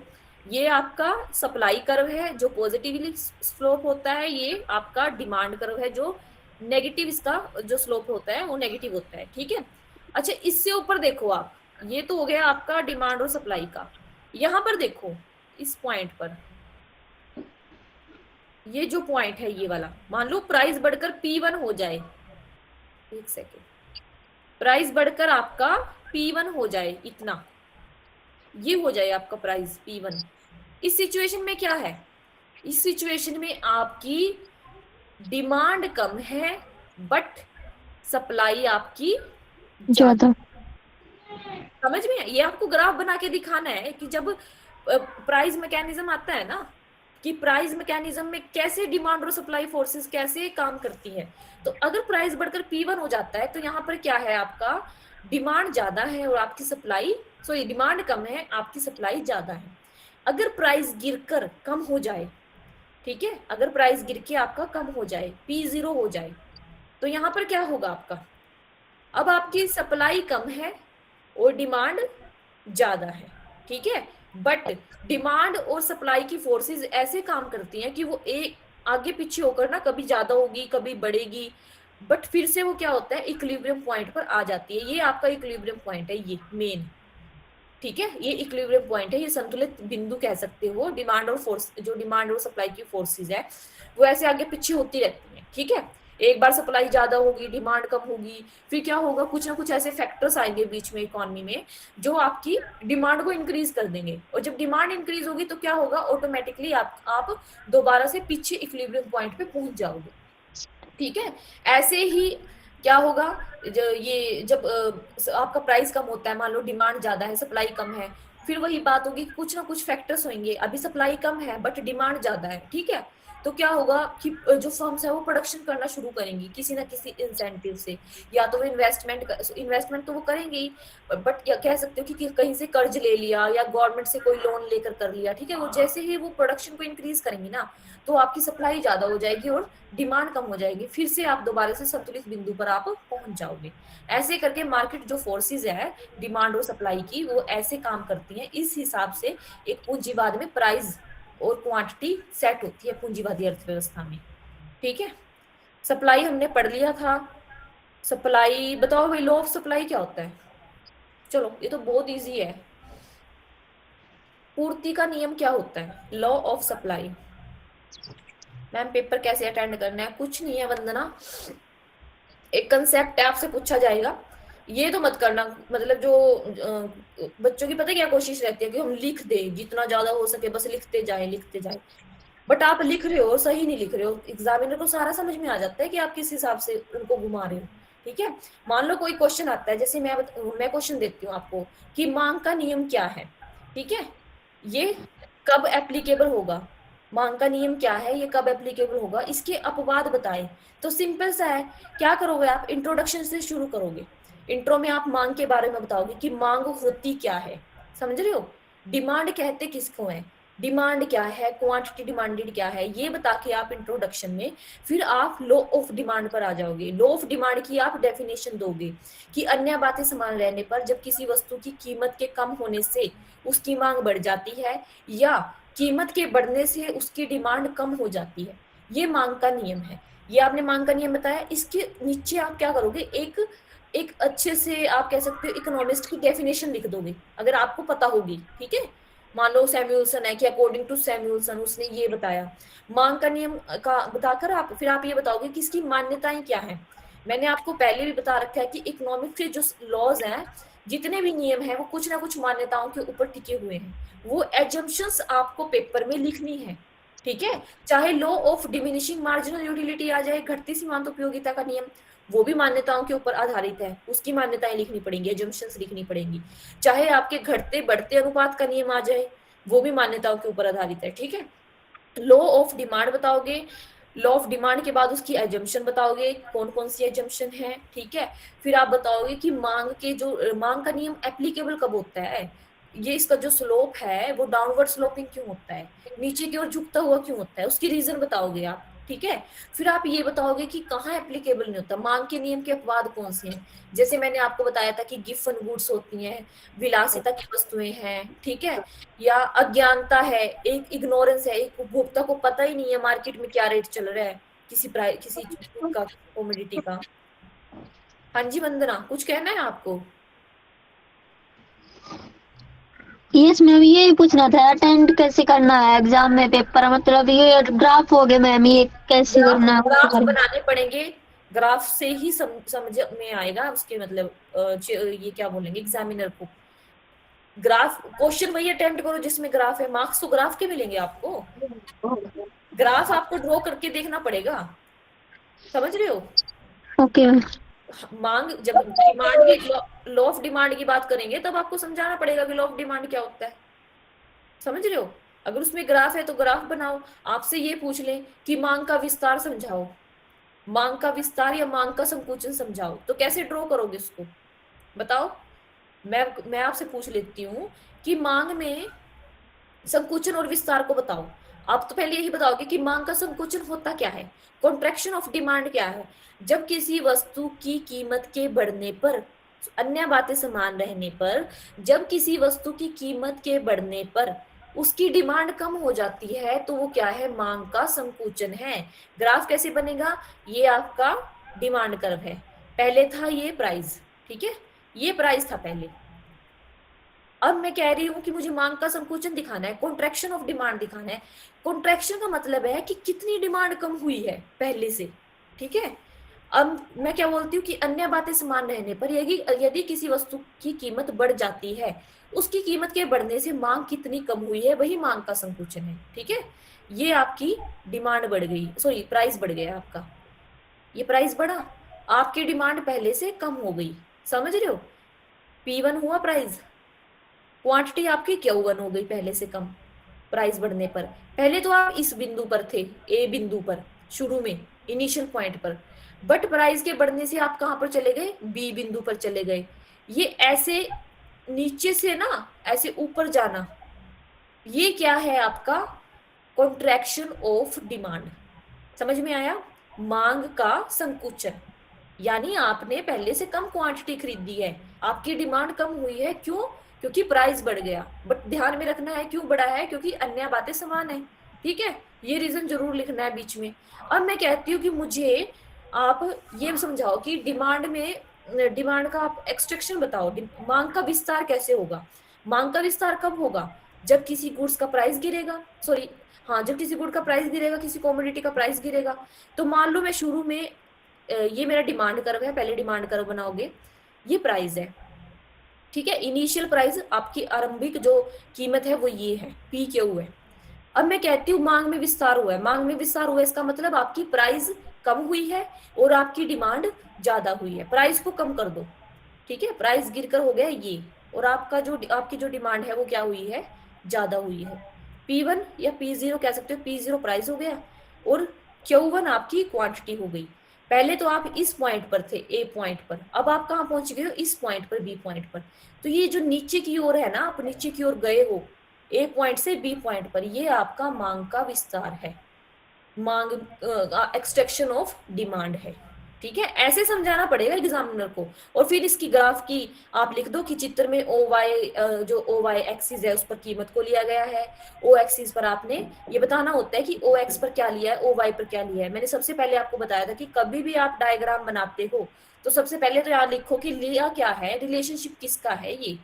ये आपका सप्लाई कर्व है जो पॉजिटिवली स्लोप होता है, ये आपका डिमांड कर्व है जो नेगेटिव, इसका जो स्लोप होता है वो नेगेटिव होता है। ठीक है, अच्छा इससे ऊपर देखो आप, ये तो हो गया आपका डिमांड और सप्लाई का। यहां पर देखो इस पॉइंट पर, ये जो पॉइंट है ये वाला, मान लो प्राइस बढ़कर P1 हो जाए, एक सेकेंड, प्राइस बढ़कर आपका P1 हो जाए, इतना ये हो जाए आपका प्राइस P1। इस सिचुएशन में क्या है, इस सिचुएशन में आपकी डिमांड कम है बट सप्लाई आपकी ज्यादा। ज्यादा। समझ में, ये आपको ग्राफ बना के दिखाना है कि जब प्राइस मैकेनिज्म आता है ना, कि प्राइस मैकेनिज्म में कैसे डिमांड और सप्लाई फोर्सेस कैसे काम करती है। तो अगर प्राइस बढ़कर P1 हो जाता है तो यहाँ पर क्या है, आपका डिमांड ज्यादा है और आपकी सप्लाई, सॉरी डिमांड कम है, आपकी सप्लाई ज्यादा है। अगर प्राइस गिरकर कम हो जाए, ठीक है, अगर प्राइस गिर के आपका कम हो जाए, P0 हो जाए, तो यहाँ पर क्या होगा आपका, अब आपकी सप्लाई कम है और डिमांड ज्यादा है। ठीक है, बट डिमांड और सप्लाई की फोर्सेस ऐसे काम करती हैं कि वो एक आगे पीछे होकर ना, कभी ज्यादा होगी कभी बढ़ेगी, बट फिर से वो क्या होता है, इक्विलिब्रियम पॉइंट पर आ जाती है। ये आपका इक्विलिब्रियम पॉइंट है, ये मेन। ठीक है, ये इक्विलिब्रियम पॉइंट है, ये संतुलित बिंदु कह सकते हो। डिमांड और फोर्स, जो डिमांड और सप्लाई की फोर्सेस है वो ऐसे आगे पीछे होती रहती है। ठीक है, एक बार सप्लाई ज्यादा होगी, डिमांड कम होगी, फिर क्या होगा, कुछ ना कुछ ऐसे फैक्टर्स आएंगे बीच में इकोनॉमी में जो आपकी डिमांड को इंक्रीज कर देंगे, और जब डिमांड इंक्रीज होगी तो क्या होगा, ऑटोमेटिकली आप दोबारा से पीछे इक्विलिब्रियम पॉइंट पे पहुंच जाओगे। ठीक है, ऐसे ही क्या होगा, ये जब आपका प्राइस कम होता है, मान लो डिमांड ज्यादा है सप्लाई कम है, फिर वही बात होगी, कुछ ना कुछ फैक्टर्स होंगे, अभी सप्लाई कम है बट डिमांड ज्यादा है। ठीक है, तो क्या होगा कि जो फर्म्स है वो प्रोडक्शन करना शुरू करेंगी किसी ना किसी इंसेंटिव से, या तो वो इन्वेस्टमेंट तो वो करेंगे ही, बट या कह सकते हो कि कहीं से कर्ज ले लिया या गवर्नमेंट से कोई लोन लेकर कर लिया। ठीक है, वो जैसे ही वो प्रोडक्शन को इंक्रीज करेंगी ना, तो आपकी सप्लाई ज्यादा हो जाएगी और डिमांड कम हो जाएगी, फिर से आप दोबारा से संतुलित बिंदु पर आप पहुंच जाओगे। ऐसे करके मार्केट जो फोर्सेस है डिमांड और सप्लाई की, वो ऐसे काम करती हैं। इस हिसाब से एक पूंजीवाद में प्राइस और क्वांटिटी सेट होती है, पूंजीवादी अर्थव्यवस्था में। ठीक है, सप्लाई हमने पढ़ लिया था। सप्लाई बताओ भाई, लॉ ऑफ सप्लाई क्या होता है? चलो ये तो बहुत इजी है। पूर्ति का नियम क्या होता है? Law of supply. Ma'am paper कैसे अटेंड करना है? कुछ नहीं है वंदना, एक कंसेप्ट है, आपसे पूछा जाएगा, ये तो मत करना। मतलब जो बच्चों की पता है क्या कोशिश रहती है कि हम लिख दें जितना ज्यादा हो सके, बस लिखते जाए लिखते जाए, बट आप लिख रहे हो सही नहीं लिख रहे हो, एग्जामिनर को सारा समझ में आ जाता है कि आप किस हिसाब से उनको घुमा रहे हो। ठीक है, मान लो कोई क्वेश्चन आता है, जैसे मैं क्वेश्चन देती हूँ आपको कि मांग का नियम क्या है। ठीक है, ये कब एप्लीकेबल होगा, मांग का नियम क्या है, ये कब एप्लीकेबल होगा, इसके अपवाद बताएं। तो सिंपल सा है, क्या करोगे आप, इंट्रोडक्शन से शुरू करोगे। इंट्रो में आप मांग के बारे में बताओगे कि मांग होती क्या है, समझ रहे हो, डिमांड कहते किसको है, डिमांड क्या है, क्वांटिटी डिमांडेड क्या है, ये बता के आप इंट्रोडक्शन में फिर आप लॉ ऑफ डिमांड पर आ जाओगे। लॉ ऑफ डिमांड की आप डेफिनेशन दोगे कि अन्य बातें समान रहने पर जब किसी वस्तु की कीमत के कम होने से उसकी मांग बढ़ जाती है या कीमत के बढ़ने से उसकी डिमांड कम हो जाती है, ये मांग का नियम है। ये आपने मांग का नियम बताया। इसके नीचे आप क्या करोगे, एक एक अच्छे से आप कह सकते हो इकोनॉमिस्ट की डेफिनेशन लिख दोगे अगर आपको पता होगी। ठीक है, मान लो सैमुअल्सन है कि अकॉर्डिंग टू सैमुअल्सन उसने ये बताया, मांग का नियम का बताकर आप फिर आप ये बताओगे कि इसकी मान्यताएं क्या है। मैंने आपको पहले भी बता रखा है कि इकोनॉमिक के जो लॉज हैं, जितने भी नियम हैं, वो कुछ ना कुछ मान्यताओं के ऊपर टिके हुए हैं। वो एजम्पशंस आपको पेपर में लिखनी है। ठीक है, चाहे law of diminishing marginal utility आ जाए, घटती सीमांत उपयोगिता का नियम, वो भी मान्यताओं के ऊपर आधारित है, उसकी मान्यताएं लिखनी पड़ेंगी, एजम्पशंस लिखनी पड़ेंगी। चाहे आपके घटते बढ़ते अनुपात का नियम आ जाए, वो भी मान्यताओं के ऊपर आधारित है। ठीक है, लॉ ऑफ डिमांड बताओगे, लॉ ऑफ डिमांड के बाद उसकी एजम्पशन बताओगे, कौन कौन सी एजम्पशन है। ठीक है, फिर आप बताओगे कि मांग का नियम एप्लीकेबल कब होता है, ये इसका जो स्लोप है वो डाउनवर्ड स्लोपिंग क्यों होता है, नीचे की ओर झुकता हुआ क्यों होता है, उसकी रीजन बताओगे आप, ठीक है। फिर आप ये बताओगे कि कहाँ एप्लीकेबल नहीं होता, मांग के नियम के अपवाद कौन से हैं। जैसे मैंने आपको बताया था कि गिवन गुड्स होती हैं, विलासिता की वस्तुएं हैं, ठीक है, या अज्ञानता है, एक इग्नोरेंस है, एक उपभोक्ता को पता ही नहीं है मार्केट में क्या रेट चल रहा है किसी प्राइस किसी चीज का, कमोडिटी का। हाँ जी वंदना, कुछ कहना है आपको? यस मैम, ये पूछना था अटेंड कैसे करना है एग्जाम में पेपर, मतलब ये ग्राफ हो गए मैम, ये कैसे ग्राफ करना है ग्राफ उसके बारे बनाने पड़ेंगे, ग्राफ से ही समझ में आएगा उसके मतलब ये क्या बोलेंगे एग्जामिनर को। ग्राफ क्वेश्चन वही अटेम्प्ट करो जिसमें ग्राफ है, मार्क्स तो ग्राफ के मिलेंगे आपको। में। ग्राफ आपको ड्रॉ करके देखना पड़ेगा, समझ रहे हो। Okay ma'am. मांग जब डिमांड की लॉ ऑफ डिमांड की बात करेंगे तब आपको समझाना पड़ेगा कि लॉ ऑफ डिमांड क्या होता है, समझ रहे हो। अगर उसमें ग्राफ है तो ग्राफ बनाओ। आपसे ये पूछ लें कि मांग का विस्तार समझाओ, मांग का विस्तार या मांग का संकुचन समझाओ, तो कैसे ड्रॉ करोगे उसको, बताओ। मैं आपसे पूछ लेती हूँ कि मांग में संकुचन और विस्तार को बताओ। आप तो पहले यही बताओगे कि मांग का संकुचन होता क्या है, कॉन्ट्रैक्शन ऑफ डिमांड क्या है। जब किसी वस्तु की कीमत के बढ़ने पर, अन्य बातें समान रहने पर, जब किसी वस्तु की कीमत के बढ़ने पर उसकी डिमांड कम हो जाती है तो वो क्या है, मांग का संकुचन है। ग्राफ कैसे बनेगा, ये आपका डिमांड कर्व है, पहले था ये प्राइस, ठीक है, ये प्राइस था पहले। अब मैं कह रही हूँ कि मुझे मांग का संकुचन दिखाना है, कॉन्ट्रैक्शन ऑफ डिमांड दिखाना है। कॉन्ट्रैक्शन का मतलब है कि कितनी डिमांड कम हुई है पहले से, ठीक है। अब मैं क्या बोलती हूँ कि अन्य बातें समान रहने पर यदि यदि किसी वस्तु की कीमत बढ़ जाती है, उसकी कीमत के बढ़ने से मांग कितनी कम हुई है, वही मांग का संकुचन है, ठीक है। ये आपकी डिमांड बढ़ गई, सॉरी प्राइस बढ़ गया आपका, ये प्राइस बढ़ा, आपकी डिमांड पहले से कम हो गई, समझ रहे हो। P1 हुआ प्राइस, क्वांटिटी आपकी Q1 हो गई पहले से कम प्राइस बढ़ने पर। पहले तो आप इस बिंदु पर थे, ए बिंदु पर, शुरू में इनिशियल पॉइंट पर, बट प्राइस के बढ़ने से आप कहां पर चले गए, बी बिंदु पर चले गए। ये ऐसे नीचे से ना ऐसे ऊपर जाना, ये क्या है आपका, कॉन्ट्रैक्शन ऑफ डिमांड। समझ में आया, मांग का संकुचन, यानी आपने पहले से कम क्वांटिटी खरीदी है, आपकी डिमांड कम हुई है, क्यों, क्योंकि प्राइस बढ़ गया। बट ध्यान में रखना है क्यों बढ़ा है, क्योंकि अन्य बातें समान है, ठीक है, ये रीजन जरूर लिखना है बीच में। अब मैं कहती हूँ कि मुझे आप ये समझाओ कि डिमांड का आप एक्सट्रैक्शन बताओ, मांग का विस्तार कैसे होगा। मांग का विस्तार कब होगा, जब किसी गुड्स का प्राइस गिरेगा, सॉरी, हाँ, जब किसी गुड का प्राइस गिरेगा, किसी कॉमोडिटी का प्राइस गिरेगा। तो मान लो मैं शुरू में ये मेरा डिमांड कर्व है, पहले डिमांड कर्व बनाओगे, ये प्राइस है, ठीक है, इनिशियल प्राइस आपकी आरंभिक जो कीमत है वो ये है, पी क्यू है। अब मैं कहती हूँ मांग में विस्तार हुआ है, मांग में विस्तार हुआ है इसका मतलब आपकी प्राइस कम हुई है और आपकी डिमांड ज्यादा हुई है, प्राइस को कम कर दो, ठीक है, प्राइस गिरकर हो गया ये, और आपकी जो डिमांड है वो क्या हुई है, ज्यादा हुई है। P1 या P0 कह सकते हो, P0 प्राइस हो गया और Q1 आपकी क्वांटिटी हो गई। पहले तो आप इस पॉइंट पर थे, ए पॉइंट पर, अब आप कहाँ पहुंच गए हो, इस पॉइंट पर, बी पॉइंट पर। तो ये जो नीचे की ओर है ना, आप नीचे की ओर गए हो ए पॉइंट से बी पॉइंट पर, ये आपका मांग का विस्तार है, मांग एक्सट्रैक्शन ऑफ डिमांड है, ठीक है। ऐसे समझाना पड़ेगा एग्जामिनर को। और फिर इसकी ग्राफ की आप लिख दो कि चित्र में ओ वाई जो ओ वाई एक्सिस है उस पर कीमत को लिया गया है, ओ एक्सिस पर आपने ये बताना होता है कि ओ एक्स पर क्या लिया है, ओ वाई पर क्या लिया है। मैंने सबसे पहले आपको बताया था कि कभी भी आप डायग्राम बनाते हो तो सबसे पहले तो यहाँ लिखो कि लिया क्या है, रिलेशनशिप किसका है ये।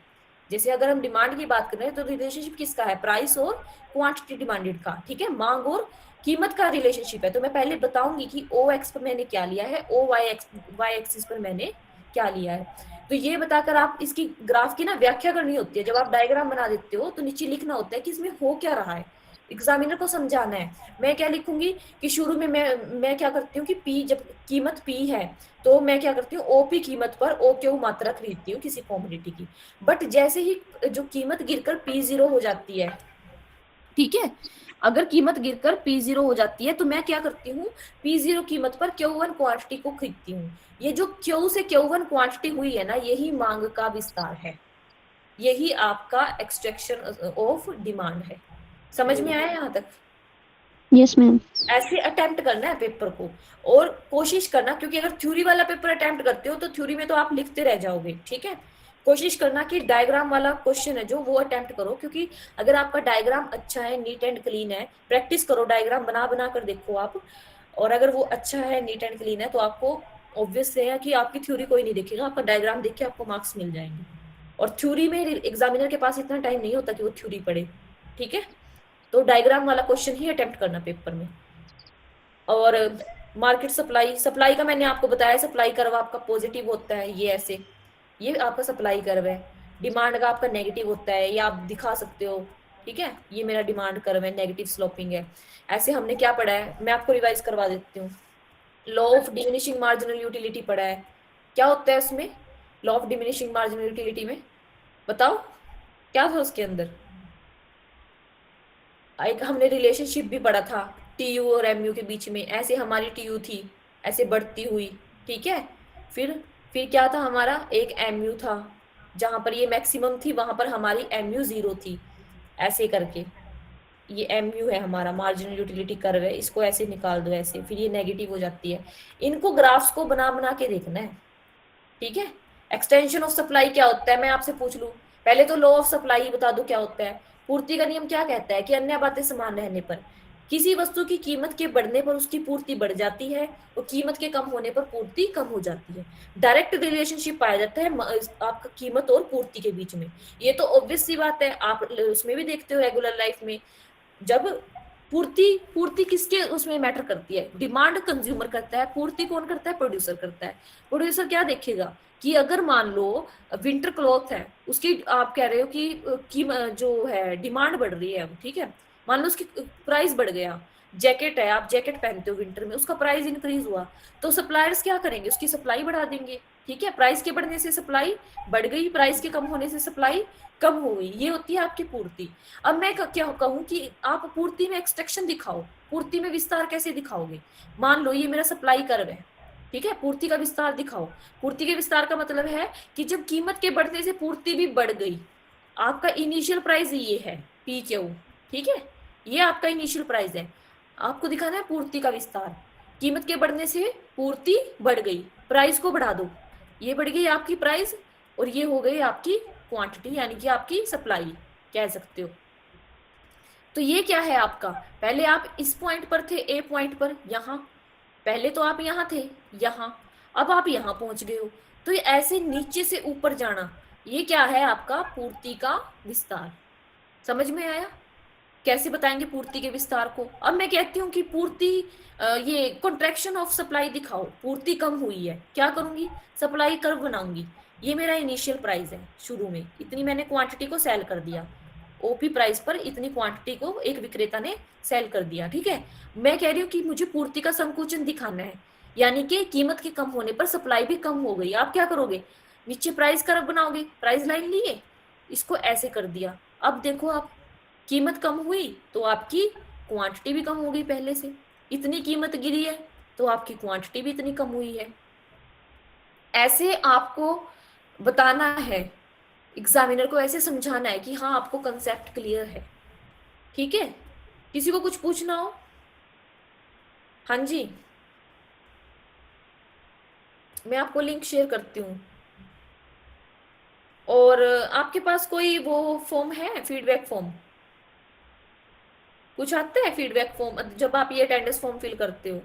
जैसे अगर हम डिमांड की बात कर रहे हैं तो रिलेशनशिप किसका है, प्राइस और क्वांटिटी डिमांडेड का, ठीक है, मांग और कीमत का रिलेशनशिप है। तो मैं पहले बताऊंगी कि ओ एक्स पर मैंने क्या लिया है, ओ वाई एक्सिस पर मैंने क्या लिया है। तो ये बताकर आप इसकी ग्राफ की ना व्याख्या करनी होती है। जब आप डायग्राम बना देते हो तो नीचे लिखना होता है कि इसमें हो क्या रहा है, एग्जामिनर को समझाना है। मैं क्या लिखूंगी कि शुरू में मैं क्या करती हूँ कि पी, जब कीमत पी है तो मैं क्या करती हूँ, ओपी कीमत पर ओ क्यू मात्रा खरीदती हूँ किसी कॉमोडिटी की। बट जैसे ही जो कीमत गिरकर P0 हो जाती है, ठीक है, अगर कीमत गिरकर P0 हो जाती है तो मैं क्या करती हूँ, P0 कीमत पर Q1 क्वांटिटी को खरीदती हूँ। ये जो Q से Q1 क्वांटिटी हुई है ना, यही मांग का विस्तार है, यही आपका एक्सट्रैक्शन ऑफ डिमांड है। समझ में आया यहाँ तक? Yes ma'am. ऐसे अटेम्प्ट करना है पेपर को, और कोशिश करना, क्योंकि अगर थ्योरी वाला पेपर अटेम्प्ट करते हो तो थ्योरी में तो आप लिखते रह जाओगे, ठीक है। कोशिश करना कि डायग्राम वाला क्वेश्चन है जो वो अटेम्प्ट करो, क्योंकि अगर आपका डायग्राम अच्छा है, नीट एंड क्लीन है, प्रैक्टिस करो, डायग्राम बना बना कर देखो आप, और अगर वो अच्छा है, नीट एंड क्लीन है, तो आपको ऑब्वियस है कि आपकी थ्योरी कोई नहीं देखेगा, आपका डायग्राम देख के आपको मार्क्स मिल जाएंगे। और थ्योरी में एग्जामिनर के पास इतना टाइम नहीं होता कि वो थ्योरी पढ़े, ठीक है। तो डायग्राम वाला क्वेश्चन ही अटेम्प्ट करना पेपर में। और मार्केट सप्लाई, सप्लाई का मैंने आपको बताया, सप्लाई कर्व आपका पॉजिटिव होता है, ये ऐसे, ये आपका सप्लाई कर्व है। डिमांड का आपका नेगेटिव होता है, ये आप दिखा सकते हो, ठीक है। ये मेरा डिमांड कर्व है, नेगेटिव स्लोपिंग है। ऐसे हमने क्या पढ़ा है, मैं आपको रिवाइज करवा देती हूँ। Law of diminishing marginal utility पढ़ा है, क्या होता है उसमें? Law of diminishing marginal utility में बताओ क्या था उसके अंदर? एक हमने रिलेशनशिप भी पढ़ा था टीयू और एमयू के बीच में, ऐसे हमारी टीयू थी, ऐसे बढ़ती हुई, ठीक है। फिर क्या था हमारा, एक एमयू था, जहां पर ये मैक्सिमम थी वहां पर हमारी एमयू 0 थी, ऐसे करके। ये एमयू है हमारा, मार्जिनल यूटिलिटी कर्व है, इसको ऐसे निकाल दो ऐसे, फिर ये नेगेटिव हो जाती है। इनको ग्राफ्स को बना बना के देखना है, ठीक है। एक्सटेंशन ऑफ सप्लाई क्या होता है, मैं आपसे पूछ लूं, पहले तो लॉ ऑफ सप्लाई बता दो क्या होता है। पूर्ति का नियम क्या कहता है कि अन्य बातें समान रहने पर किसी वस्तु की कीमत के बढ़ने पर उसकी पूर्ति बढ़ जाती है और कीमत के कम होने पर पूर्ति कम हो जाती है। डायरेक्ट रिलेशनशिप पाया जाता है आपका कीमत और पूर्ति के बीच में। ये तो ऑब्वियस सी बात है, आप उसमें भी देखते हो रेगुलर लाइफ में, जब पूर्ति पूर्ति किसके उसमें मैटर करती है, डिमांड कंज्यूमर करता है, पूर्ति कौन करता है, प्रोड्यूसर करता है। प्रोड्यूसर क्या देखेगा कि अगर मान लो विंटर क्लॉथ है, उसकी आप कह रहे हो कि जो है डिमांड बढ़ रही है, ठीक है, मान लो उसकी प्राइस बढ़ गया। जैकेट है, आप जैकेट पहनते हो विंटर में, उसका प्राइस इंक्रीज हुआ, तो सप्लायर्स क्या करेंगे, उसकी सप्लाई बढ़ा देंगे, ठीक है। प्राइस के बढ़ने से सप्लाई बढ़ गई, प्राइस के कम होने से सप्लाई कम हो गई, ये होती है आपकी पूर्ति। अब मैं क्या कहूँ कि आप पूर्ति में एक्सट्रैक्शन दिखाओ, पूर्ति में विस्तार कैसे दिखाओगे? मान लो ये मेरा सप्लाई कर्व है, ठीक है, पूर्ति का विस्तार दिखाओ। पूर्ति के विस्तार का मतलब है कि जब कीमत के बढ़ने से पूर्ति भी बढ़ गई, आपका इनिशियल प्राइस ये है पी क्यू, ठीक है, ये आपका इनिशियल प्राइस है। आपको दिखाना है पूर्ति का विस्तार, कीमत के बढ़ने से पूर्ति बढ़ गई, प्राइस को बढ़ा दो, ये बढ़ गई आपकी प्राइस, और ये हो गई आपकी क्वांटिटी, यानी कि आपकी सप्लाई कह सकते हो। तो ये क्या है आपका, पहले आप इस पॉइंट पर थे, ए पॉइंट पर, यहाँ पहले तो आप यहाँ थे, यहाँ, अब आप यहाँ पहुंच गए हो, तो ये ऐसे नीचे से ऊपर जाना, ये क्या है आपका पूर्ति का विस्तार। समझ में आया? कैसे बताएंगे पूर्ति के विस्तार को? अब मैं कहती हूँ कि पूर्ति ये कॉन्ट्रैक्शन ऑफ सप्लाई दिखाओ, पूर्ति कम हुई है, क्या करूंगी, सप्लाई कर्व बनाऊंगी। ये मेरा इनिशियल प्राइस है, शुरू में इतनी मैंने क्वांटिटी को सेल कर दिया, ओपी प्राइस पर इतनी क्वांटिटी को एक विक्रेता ने सेल कर दिया, ठीक है। मैं कह रही हूँ कि मुझे पूर्ति का संकुचन दिखाना है, यानी कि कीमत के कम होने पर सप्लाई भी कम हो गई। आप क्या करोगे, नीचे प्राइस कर्व बनाओगे, प्राइस लाइन लिए, इसको ऐसे कर दिया। अब देखो आप, कीमत कम हुई तो आपकी क्वांटिटी भी कम हो गई, पहले से इतनी कीमत गिरी है तो आपकी क्वांटिटी भी इतनी कम हुई है। ऐसे आपको बताना है, एग्जामिनर को ऐसे समझाना है कि हाँ आपको कंसेप्ट क्लियर है, ठीक है। किसी को कुछ पूछना हो? हाँ जी, मैं आपको लिंक शेयर करती हूँ। और आपके पास कोई वो फॉर्म है, फीडबैक फॉर्म, कुछ आता है फीडबैक फॉर्म जब आप ये अटेंडेंस फॉर्म फिल करते हो?